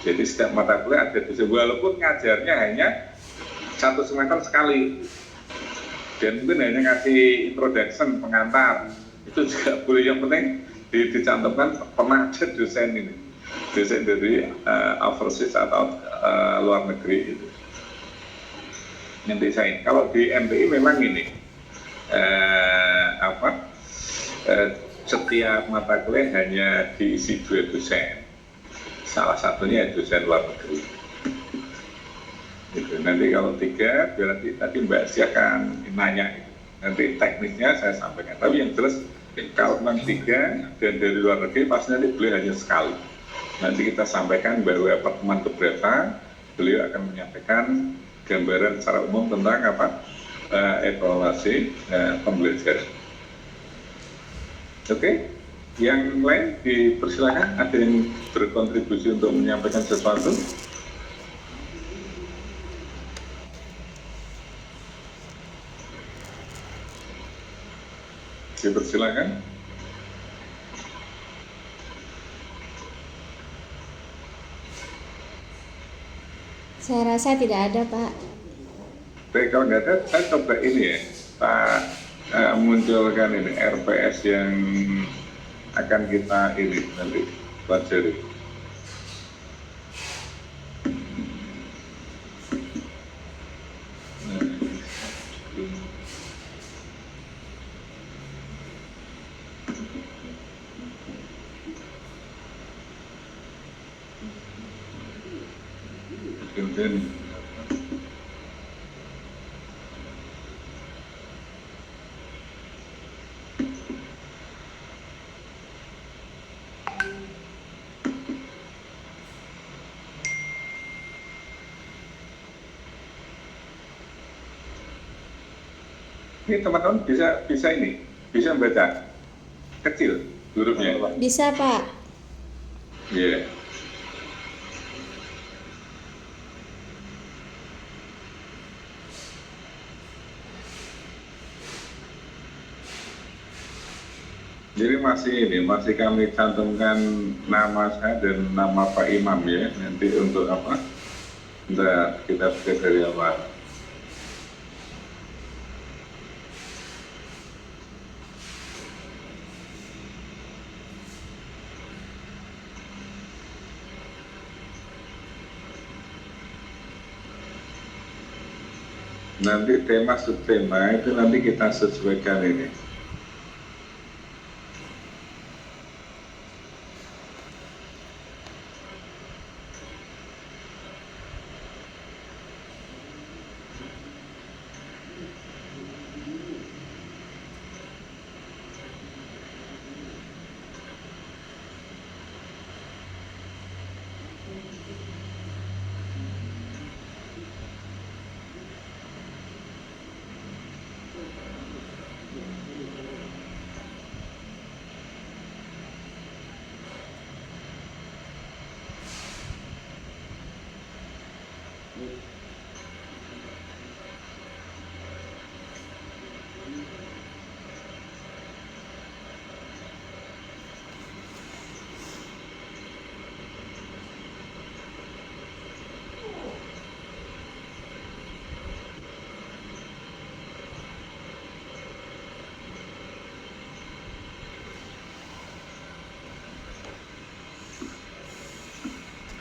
Jadi setiap mata kuliah ada dosen, walaupun ngajarnya hanya 1 semester sekali, dan mungkin hanya ngasih introduction, pengantar, itu juga boleh. Yang penting dicantumkan pernah ada dosen ini, dosen dari overseas atau luar negeri itu. Nanti saya, kalau di MPI memang ini setiap mata kuliah hanya diisi 2 dosen. Salah satunya dosen luar negeri. Gitu. Nanti kalau 3, berarti tadi Mbak Si akan nanya. Nanti teknisnya saya sampaikan. Tapi yang jelas kalau memang 3 dan dari luar negeri pasti nanti beliau hanya sekali. Nanti kita sampaikan bahwa pertemuan keberapa beliau akan menyampaikan gambaran secara umum tentang evaluasi pembelajaran. Oke? Yang lain dipersilakan, ada yang berkontribusi untuk menyampaikan sesuatu. Dipersilakan. Saya rasa tidak ada, Pak. Baik, kalau nggak ada, saya coba ini ya, Pak munculkan ini RPS yang akan kita ini nanti pelajari. Kemudian ini teman-teman bisa membaca kecil hurufnya. Bisa, Pak. Iya. Jadi masih kami cantumkan nama saya dan nama Pak Imam ya, nanti untuk apa? Ntar kita pikir dari awal. Nanti tema subtema itu nanti kita sesuaikan ini.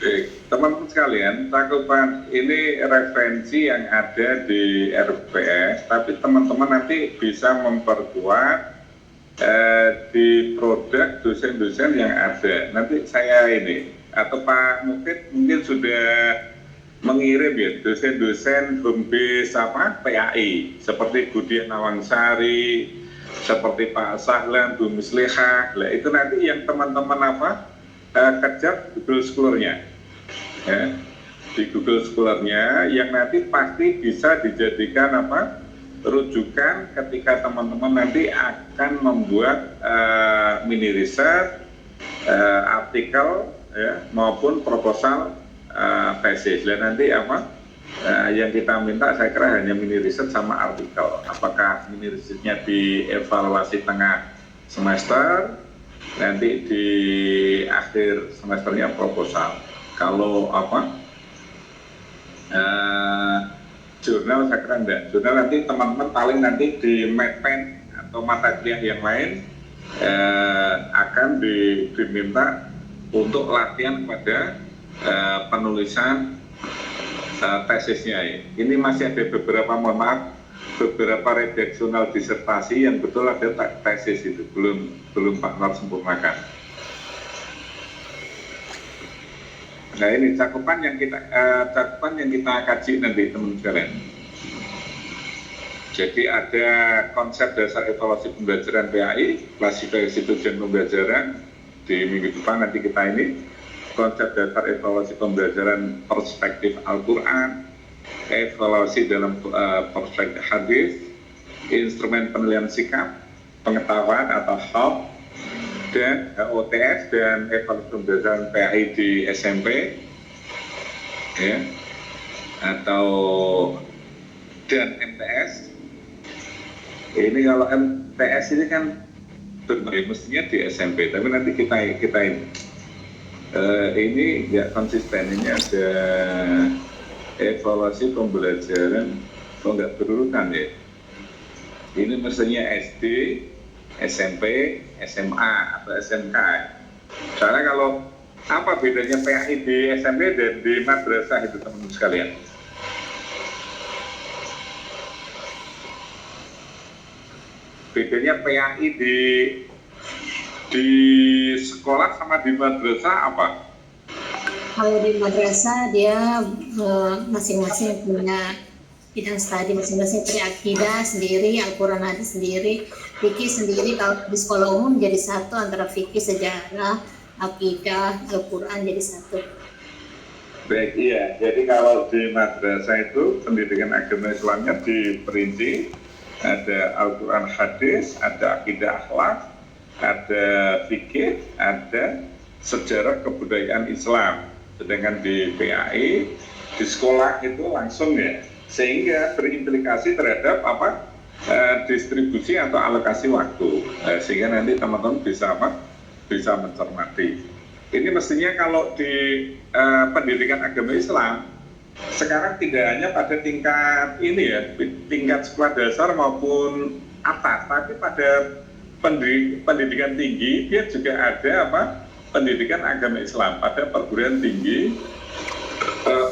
Baik, teman-teman sekalian, cakupan ini referensi yang ada di RPS, tapi teman-teman nanti bisa memperkuat di produk dosen-dosen yang ada. Nanti saya ini, atau Pak Mukid mungkin sudah mengirim ya dosen-dosen home base PAI, seperti Budian Nawangsari, seperti Pak Sahlan, Bu Musliha. Nah, itu nanti yang teman-teman kejar Google Scholar-nya. Ya, di Google Scholar-nya yang nanti pasti bisa dijadikan rujukan ketika teman-teman nanti akan membuat mini riset, artikel ya, maupun proposal tesis. Dan nanti yang kita minta saya kira hanya mini riset sama artikel. Apakah mini risetnya dievaluasi tengah semester, nanti di akhir semesternya proposal. Kalau jurnal saya kira enggak. Jurnal nanti teman-teman paling nanti di Medpen atau mata kuliah yang lain akan diminta untuk latihan pada penulisan tesisnya. Ini masih ada beberapa, mohon maaf, beberapa redaksional disertasi yang betul ada tesis itu belum Pak Nur sempurnakan. Nah ini cakupan yang kita kaji nanti teman-teman sekalian. Jadi ada konsep dasar evaluasi pembelajaran PAI, klasifikasi tujuan pembelajaran di minggu depan nanti kita ini, konsep dasar evaluasi pembelajaran perspektif Al-Quran, evaluasi dalam perspektif hadis, instrumen penilaian sikap, pengetahuan atau HOP, dan OTS dan evaluasi pembelajaran PAI di SMP, ya, atau dan MTS. Ini kalau MTS ini kan mestinya di SMP, tapi nanti kita ini nggak konsisten. Ini ada evaluasi pembelajaran kok nggak berurutan ya. Ini mestinya SD, SMP, SMA atau SMK. Soalnya kalau apa bedanya PAI di SMP dan di madrasah itu teman-teman sekalian? Bedanya PAI di sekolah sama di madrasah apa? Kalau di madrasah dia masing-masing punya bidang studi masing-masing, dari akidah sendiri, Al-Quran hadis sendiri, fikih sendiri. Kalau di sekolah umum jadi satu antara fikih, sejarah, akidah, Al-Quran jadi satu. Baik, iya. Jadi kalau di madrasah itu pendidikan agama Islamnya diperinci, ada Al-Quran hadis, ada akidah akhlak, ada fikih, ada sejarah kebudayaan Islam. Sedangkan di PAI, di sekolah itu langsung ya, sehingga berimplikasi terhadap distribusi atau alokasi waktu, sehingga nanti teman-teman bisa mencermati. Ini mestinya kalau di pendidikan agama Islam sekarang tidak hanya pada tingkat ini ya, tingkat sekolah dasar maupun atas, tapi pada pendidikan tinggi dia juga ada pendidikan agama Islam pada perguruan tinggi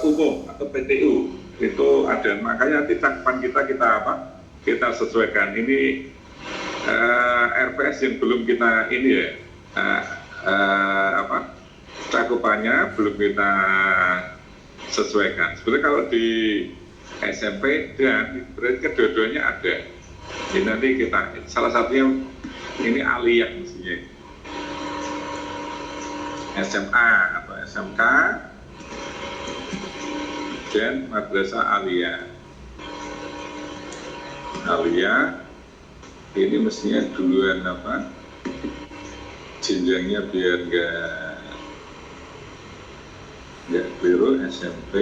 umum atau PTU. Itu ada, makanya nanti cakupan kita sesuaikan. Ini RPS yang belum kita ini ya, cakupannya belum kita sesuaikan. Sebenarnya kalau di SMP dan berarti kedua-duanya ada. Jadi nanti kita salah satunya ini aliyah mestinya, SMA atau SMK dan madrasah aliyah. Aliyah ini mestinya duluan jenjangnya biar nggak keliru, SMP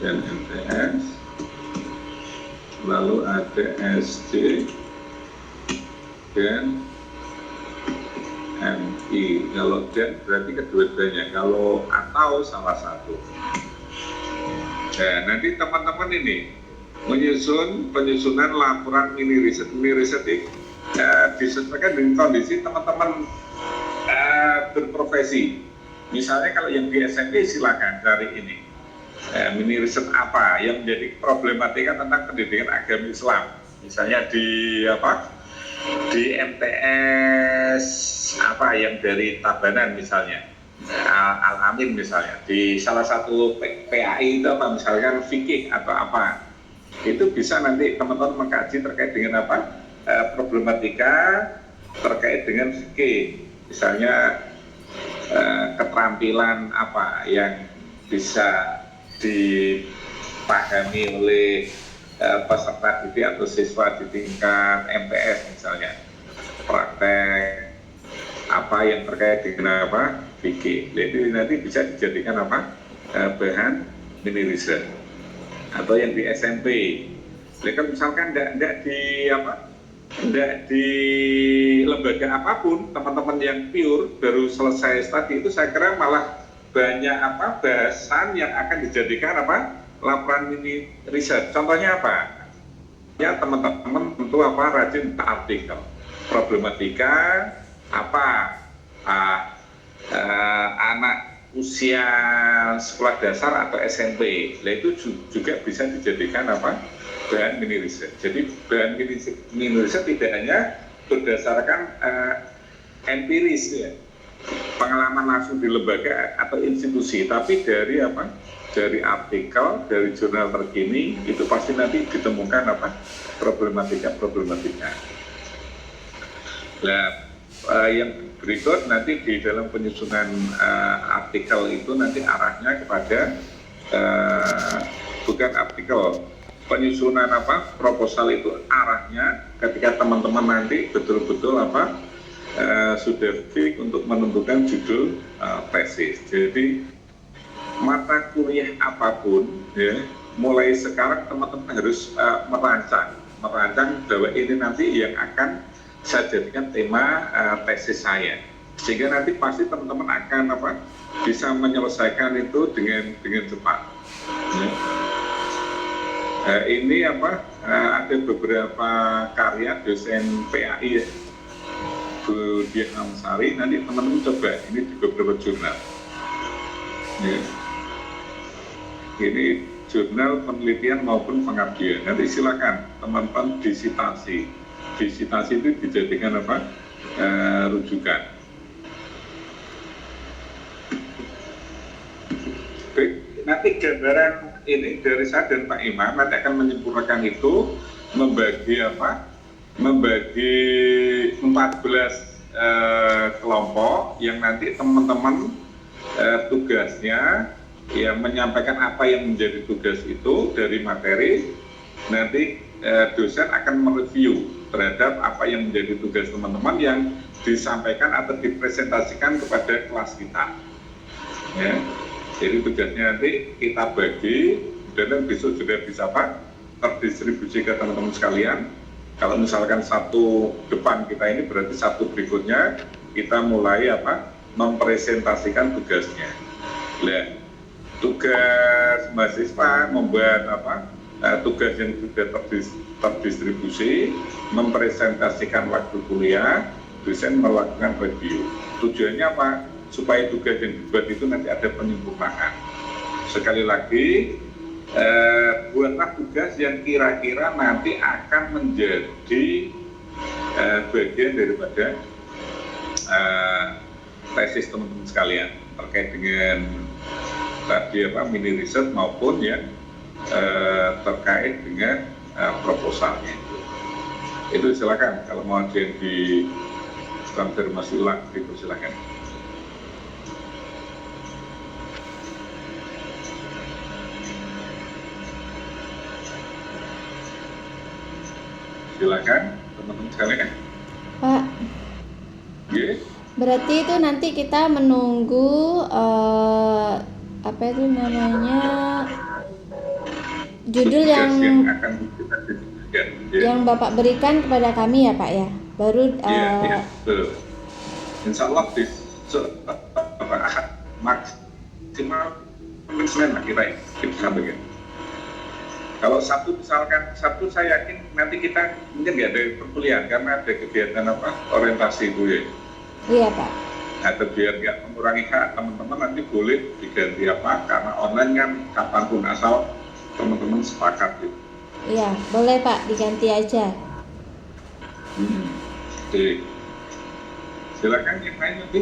dan MTS, lalu ada SC dan MI. Kalau dan berarti kedua-duanya, kalau atau salah satu. Nah, nanti teman-teman ini penyusunan laporan mini riset disesuaikan dengan kondisi teman-teman berprofesi. Misalnya kalau yang di SMP silakan cari ini mini riset apa yang menjadi problematika tentang pendidikan agama Islam. Misalnya di MTS apa yang dari Tabanan misalnya, Al-Amin misalnya, di salah satu PAI itu apa misalkan fikih atau apa, itu bisa nanti teman-teman mengkaji terkait dengan apa problematika terkait dengan fikih, misalnya keterampilan apa yang bisa dipahami oleh peserta didik atau siswa di tingkat MTS misalnya, praktek apa yang terkait dengan apa fikih. Jadi nanti bisa dijadikan apa bahan mini riset. Atau yang di SMP, mereka misalkan tidak di lembaga apapun, teman-teman yang pure baru selesai studi itu saya kira malah banyak bahasan yang akan dijadikan laporan mini riset. Contohnya apa? Ya teman-teman tentu rajin artikel, problematika anak usia sekolah dasar atau SMP. Nah itu juga bisa dijadikan bahan mini riset. Jadi bahan mini riset tidak hanya berdasarkan empiris ya, pengalaman langsung di lembaga atau institusi, tapi dari artikel, dari jurnal terkini itu pasti nanti ditemukan problematika. Nah, yang berikut nanti di dalam penyusunan artikel itu nanti arahnya kepada bukan artikel, penyusunan proposal itu arahnya ketika teman-teman nanti betul-betul sudah fix untuk menentukan judul tesis. Jadi mata kuliah apapun ya, mulai sekarang teman-teman harus merancang bahwa ini nanti yang akan saya jadikan tema tesis saya, sehingga nanti pasti teman-teman akan bisa menyelesaikan itu dengan cepat ya. Ini ada beberapa karya dosen PAI ya, Bu Dian Amsari, nanti teman-teman coba ini di beberapa jurnal ya. Ini jurnal penelitian maupun pengabdian, nanti silakan teman-teman disitasi itu dijadikan rujukan. Nanti gambaran ini dari saya dan Pak Imam nanti akan menyempurnakan itu, membagi 14 kelompok yang nanti teman-teman tugasnya ya menyampaikan apa yang menjadi tugas itu dari materi. Nanti dosen akan mereview terhadap apa yang menjadi tugas teman-teman yang disampaikan atau dipresentasikan kepada kelas kita ya. Jadi tugasnya nanti kita bagi dan besok juga bisa terdistribusi ke teman-teman sekalian. Kalau misalkan satu depan kita ini berarti satu berikutnya kita mulai mempresentasikan tugasnya. Nah, tugas mahasiswa membuat tugas yang sudah terdistribusi, mempresentasikan waktu kuliah, dosen melakukan review. Tujuannya apa? Supaya tugas yang dibuat itu nanti ada penyempurnaan. Sekali lagi, buatlah tugas yang kira-kira nanti akan menjadi bagian daripada tesis teman-teman sekalian terkait dengan tadi mini riset maupun yang terkait dengan proposalnya itu silakan. Kalau mau ada yang dikonfirmasi ulang dipersilakan. Silakan teman-teman sekalian. Pak, Yeah. berarti itu nanti kita menunggu apa itu namanya judul tugas yang akan kita diskusikan. Ya. yang Bapak berikan kepada kami ya Pak ya. Baru Iya, betul. Insya Allah maksimal Senin lah kita sampaikan. Kalau Sabtu misalkan, Sabtu saya yakin nanti kita mungkin nggak ada perkuliahan karena ada kegiatan orientasi itu ya. iya Pak. Atau biar nggak mengurangi hak teman-teman nanti boleh diganti karena online kan kapanpun asal teman-teman sepakat gitu. Iya, boleh Pak, diganti aja. Oke. Silakan yang lain nanti.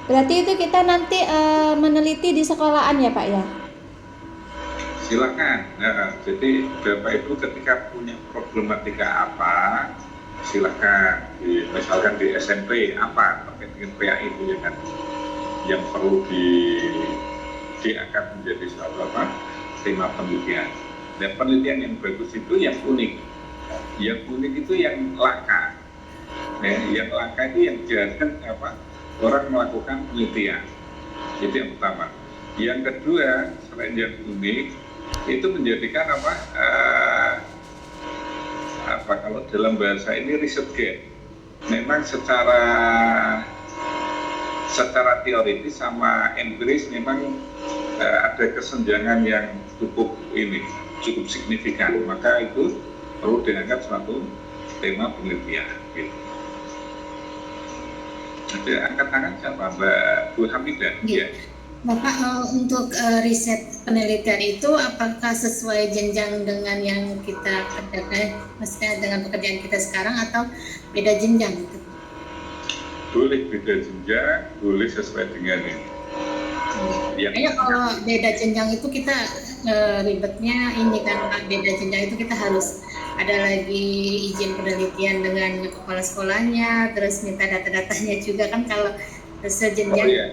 Berarti itu kita nanti meneliti di sekolahan ya Pak ya? Silakan. Nah, jadi Bapak Ibu ketika punya problematika apa, silakan. Misalkan di SMP apa terkait dengan PAI itu ya kan, yang perlu diangkat menjadi suatu tema penelitian. Dan penelitian yang bagus itu yang unik. Yang unik itu yang langka. Yang langka itu yang jarang orang melakukan penelitian. Itu yang pertama. Yang kedua, selain yang unik, itu menjadikan kalau dalam bahasa ini riset gap. Memang secara teoritis sama empiris memang ada kesenjangan yang cukup signifikan. Maka itu perlu dianggap suatu tema penelitian. Gitu. Ada angkat tangan siapa? Mbak Bu Hamidah? Ya. Bapak, untuk riset penelitian itu apakah sesuai jenjang dengan yang kita kerjakan, maksudnya dengan pekerjaan kita sekarang atau beda jenjang gitu? Boleh beda jenjang, boleh sesuai dengan ini. Kayaknya kalau beda jenjang itu kita ribetnya ini kan Pak, beda jenjang itu kita harus ada lagi izin penelitian dengan kepala sekolahnya, terus minta data-datanya juga kan kalau sejenjang. Oh iya.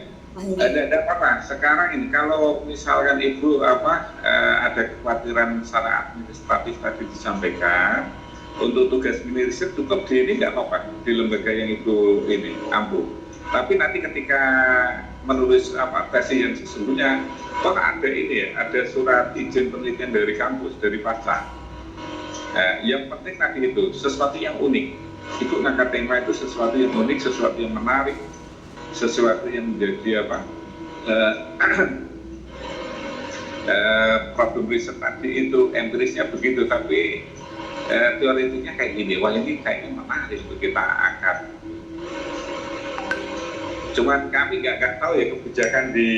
Ada apa? Sekarang ini kalau misalkan Ibu ada kekhawatiran secara administratif tadi disampaikan, untuk tugas mini riset cukup di ini nggak apa-apa di lembaga yang Ibu ini ampuh. Tapi nanti ketika menulis tesis yang sesungguhnya, kok ada ini ya, ada surat izin penelitian dari kampus, dari Pasca. Yang penting tadi itu sesuatu yang unik. Ibu ngangkat tema itu sesuatu yang unik, sesuatu yang menarik, sesuatu yang menjadi problem riset tadi itu empirisnya begitu, tapi teoritiknya kayak gini. Wah ini kayaknya menarik untuk kita angkat. Cuman kami nggak tahu ya kebijakan di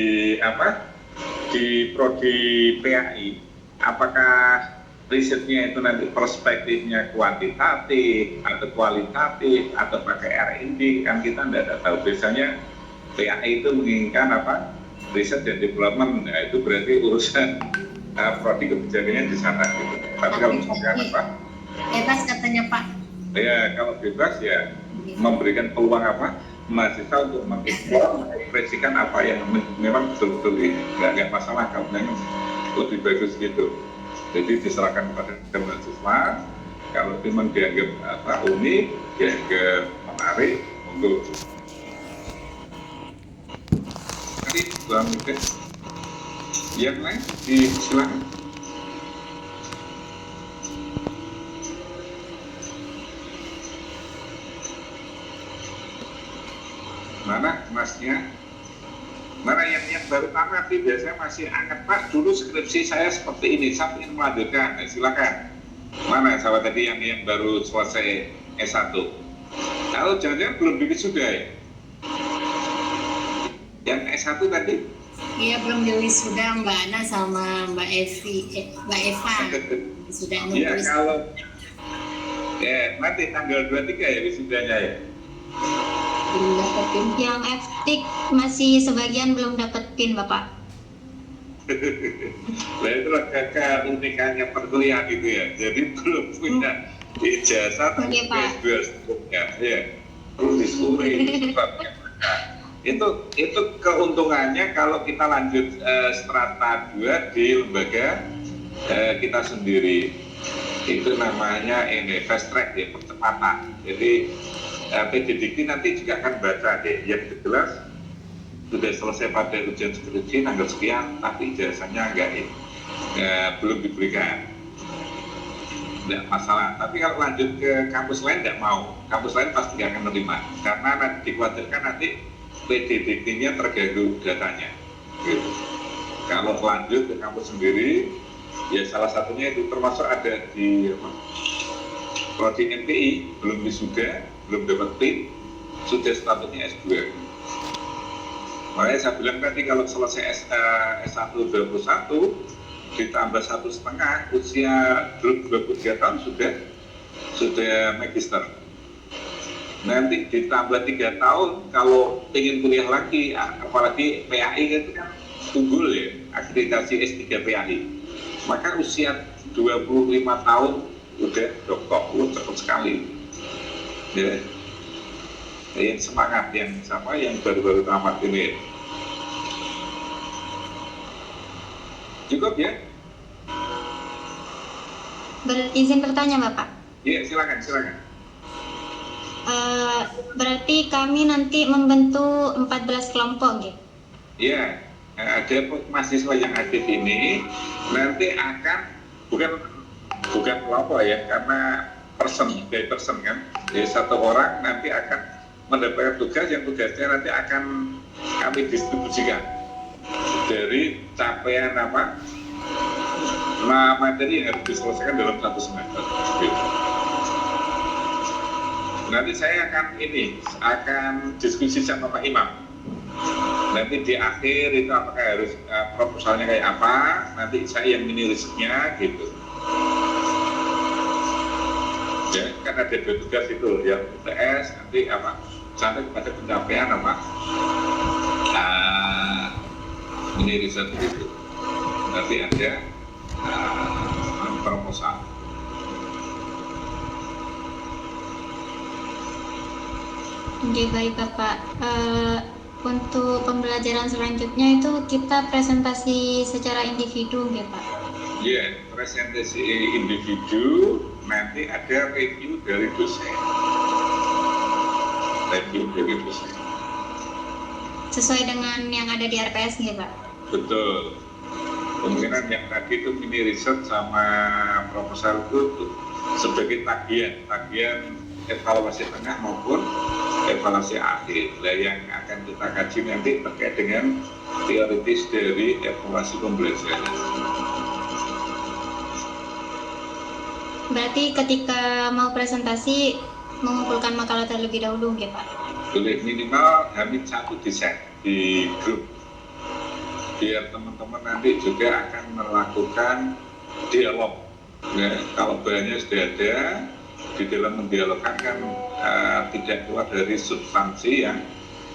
prodi PAI, apakah risetnya itu nanti perspektifnya kuantitatif atau kualitatif atau pakai R&D, kan kita tidak tahu. Biasanya PAI itu menginginkan riset dan development, itu berarti urusan prodi kebijakannya di sana gitu. Tapi kalau misalkan bebas katanya Pak. Ya kalau bebas ya memberikan peluang mahasiswa untuk mengekspresikan apa yang memang betul-betul nggak masalah, kalau lebih bagus gitu. Jadi diserahkan kepada mahasiswa, kalau memang dianggap unik, dianggap menarik, monggo. Tadi Bang Mika, yang lain disilakan. Mana masnya? Mana yang baru tamat biasanya masih angkat Pak, dulu skripsi saya seperti ini, saya ingin melanjutkan, silakan. Mana sahabat tadi yang baru selesai S1? Kalau jangan-jangan belum wisuda ya? Yang S1 tadi? Iya belum wisuda Mbak Ana sama Mbak Eva. Sudah Iya kalau nanti tanggal 23 ya wisudanya ya? Belum dapetin. Yang FTIK masih sebagian belum dapat PIN Bapak. Nah itulah keunikannya perkuliahan gitu ya. Jadi belum punya ijazah tapi S2 sebelumnya ya. Perlu disyukuri. Itu keuntungannya kalau kita lanjut strata 2 di lembaga kita sendiri. Itu namanya ini fast track ya, percepatan. Jadi PDDikti nanti juga akan baca deh, yang jelas sudah selesai pada ujian skripsi tanggal sekian, tapi ijazahnya belum diberikan, tidak masalah. Tapi kalau lanjut ke kampus lain tidak mau, kampus lain pasti nggak akan menerima karena dikhawatirkan nanti PDDT-nya terganggu datanya. Gitu. Kalau lanjut ke kampus sendiri, ya salah satunya itu termasuk ada di prodi MPI, belum wisuda, belum dapat PIN, sudah statusnya S2. Makanya saya bilang tadi kalau selesai S1 21 ditambah 1,5 usia belum 23 tahun sudah magister. Nanti ditambah 3 tahun kalau ingin kuliah lagi, apalagi PAI itu kan unggul ya, akreditasi S3 PAI. Maka usia 25 tahun udah doktor, cepat sekali. Ya. Yang semangat, yang sama, yang baru-baru tamat ini. Cukup ya? Izin bertanya Bapak. Iya, silakan. Berarti kami nanti membentuk 14 kelompok gitu? Iya, ada mahasiswa yang aktif ini nanti akan bukan kelompok ya, karena person kan. Jadi satu orang nanti akan mendapatkan tugas yang tugasnya nanti akan kami distribusikan dari capaian materi yang harus diselesaikan dalam 1 semester. Gitu. Nanti saya akan diskusi sama Pak Imam. Nanti di akhir itu apakah harus proposalnya kayak apa? Nanti saya yang mini risetnya gitu. Ya, kan ada 2 tugas itu, yang UTS nanti sampai pada pencapaian ini riset itu. Nanti ada proposal. Oke, baik Bapak. Untuk pembelajaran selanjutnya itu kita presentasi secara individu ya Pak? Iya, presentasi individu, nanti ada review dari dosen. Sesuai dengan yang ada di RPS ya Pak? Betul. Kemungkinan yang tadi itu mini riset sama proposal itu sebagai tagihan evaluasi tengah maupun evaluasi akhir. Nah, yang akan kita kaji nanti terkait dengan teoritis dari evaluasi pembelajaran. Berarti ketika mau presentasi mengumpulkan makalah terlebih dahulu ya Pak? Boleh, minimal H-1 di-share di grup biar teman-teman nanti juga akan melakukan dialog ya, kalau bahannya sudah ada di dalam mendialogkan kan tidak keluar dari substansi yang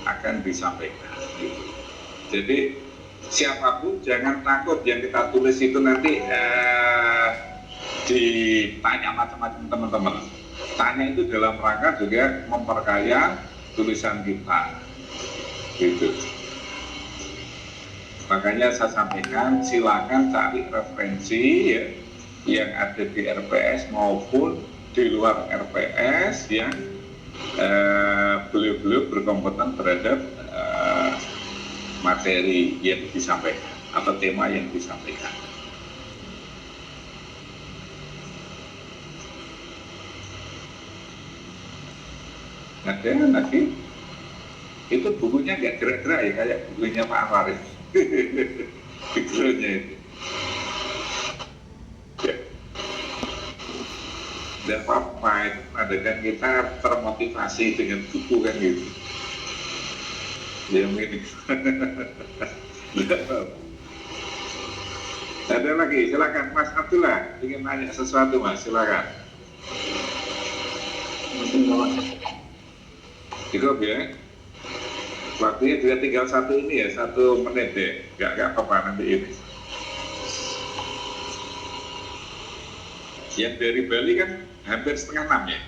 akan disampaikan gitu. Jadi siapapun jangan takut yang kita tulis itu nanti ditanya macam-macam teman-teman. Tanya itu dalam rangka juga memperkaya tulisan kita gitu. Makanya saya sampaikan silakan cari referensi ya, yang ada di RPS maupun di luar RPS yang beliau-beliau berkompeten terhadap materi yang disampaikan atau tema yang disampaikan. Ada lagi? Itu bukunya nggak gerak-gerak ya, kayak bukunya Pak Anwar. Pikirannya itu. Ya. Dan apa itu menandakan kita termotivasi dengan buku kan gitu. Yang ini. Ada lagi, silakan Mas Abdullah ingin nanya sesuatu Mas, silakan. Cukup ya. Waktunya juga tinggal 1 ini ya, 1 menit deh, nggak apa-apa nanti ini. Yang dari Bali kan hampir setengah 6 ya.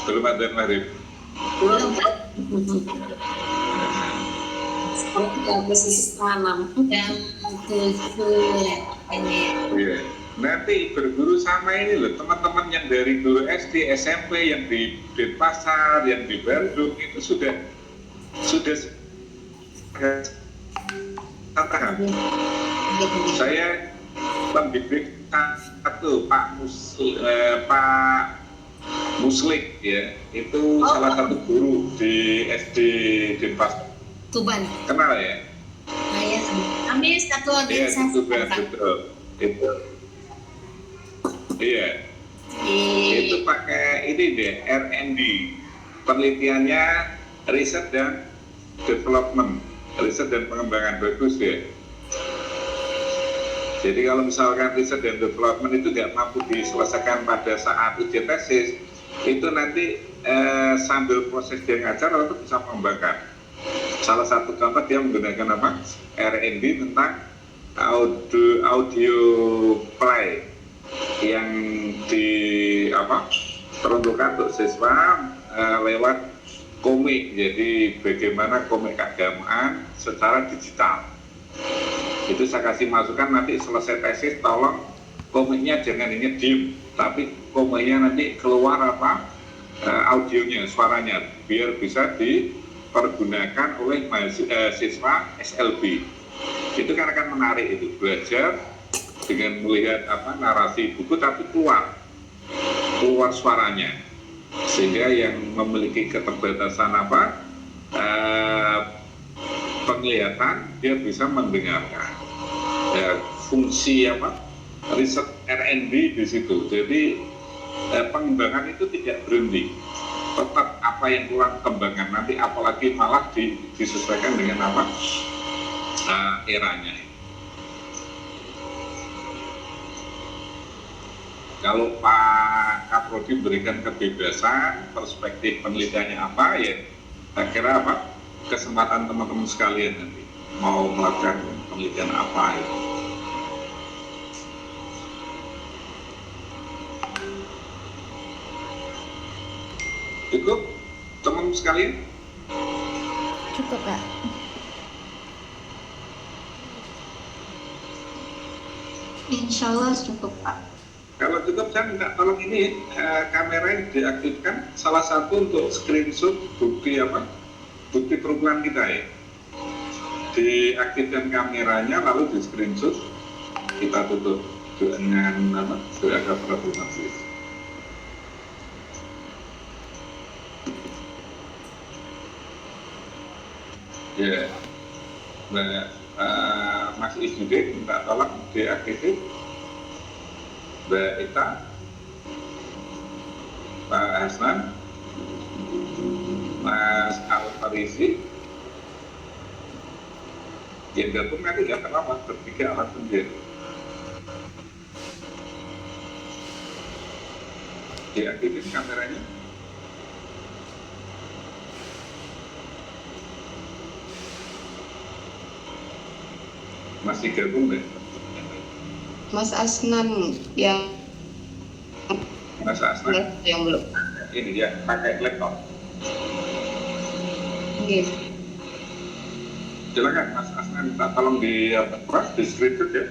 Belum ada maghrib. Belum. Sekarang 3 setengah 6 jam 7 ini. Iya. nanti berguru sama ini loh, teman-teman yang dari guru SD, SMP, yang di Denpasar, yang di Bandung itu sudah paham. Saya pembimbing satu Pak Muslik ya, itu salah satu guru di SD Denpasar. Tuban. Kenal ya? Saya kami satu Iya, organisasi. Tuban, betul. Itu. Iya. Itu pakai ini deh, R&D. Penelitiannya riset dan development, riset dan pengembangan, bagus ya. Jadi kalau misalkan riset dan development itu nggak mampu diselesaikan pada saat ujian tesis, itu nanti sambil proses dia ngajar lalu bisa mengembangkan. Salah satu contoh dia menggunakan apa? R&D tentang audio play yang peruntukan untuk siswa lewat komik. Jadi bagaimana komik keagamaan secara digital. Itu saya kasih masukan, nanti selesai tesis tolong komiknya jangan ini diem, tapi komiknya nanti keluar audionya, suaranya, biar bisa dipergunakan oleh siswa SLB. Itu kan akan menarik, itu belajar dengan melihat narasi buku tapi keluar suaranya, sehingga yang memiliki keterbatasan penglihatan dia bisa mendengarkan. Ya, fungsi riset R&D di situ. Jadi pengembangan itu tidak berhenti, tetap apa yang kurang kembangan nanti, apalagi malah disesuaikan dengan eranya. Kalau Pak Kaprodi berikan kebebasan, perspektif penelitiannya apa, ya saya kira kesempatan teman-teman sekalian nanti mau melakukan penelitian apa itu. Cukup teman-teman sekalian? Cukup, Kak. Insya Allah cukup, Pak. Kalau cukup saya minta tolong ini kamera diaktifkan, salah satu untuk screenshot bukti bukti perubahan kita ya. Diaktifkan kameranya lalu di screenshot, kita tutup dengan doa kafaratul majlis. Ya, Mas Isudin minta tolong diaktifkan. Mbak Ita, Pak Hasnan, Mas Al-Farisi, yang gabung nanti nggak terlambat, bertiga alat sendiri. Diaktifin kameranya. Masih gabung nggak? Mas Asnan yang belum. Ini ya, pakai laptop. Oke. Silakan Mas Asnan, minta tolong di screenshot ya.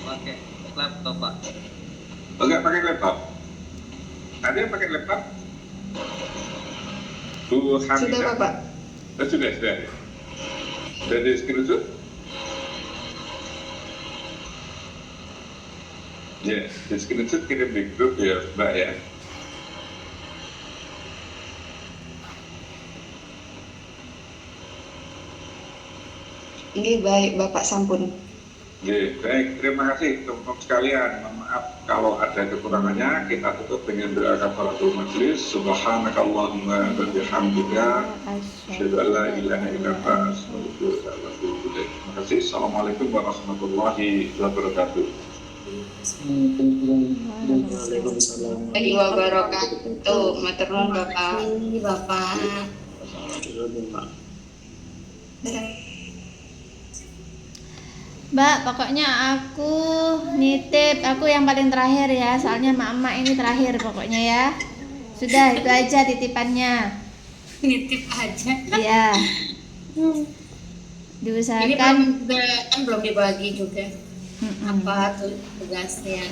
Pakai laptop, Pak. Enggak pakai laptop. Ada yang pakai laptop? Bu Hamidah? Sudah, Bapak. Sudah. Sudah di screenshot? Ya, di screenshot kirim di grup ya Mbak ya. Ini baik, Bapak sampun. Baik, terima kasih teman-teman sekalian. Maaf kalau ada kekurangannya, kita tutup dengan doa kafaratul majlis. Subhanakallahumma wa bihamdika, asyhadu an la ilaha illa anta, astaghfiruka wa atubu ilaik. Terima kasih. Assalamualaikum warahmatullahi wabarakatuh. Waalaikumsalam. Lagi wabarakatuh. Matur nuwun, Bapak. Bapak. Mbak, pokoknya aku nitip, aku yang paling terakhir ya, soalnya mama ini terakhir pokoknya ya. Sudah, itu aja titipannya. Nitip aja. Iya. Ini diusahakan. belum juga, kan belum dibagi juga Mm-mm. apa tuh tugasnya.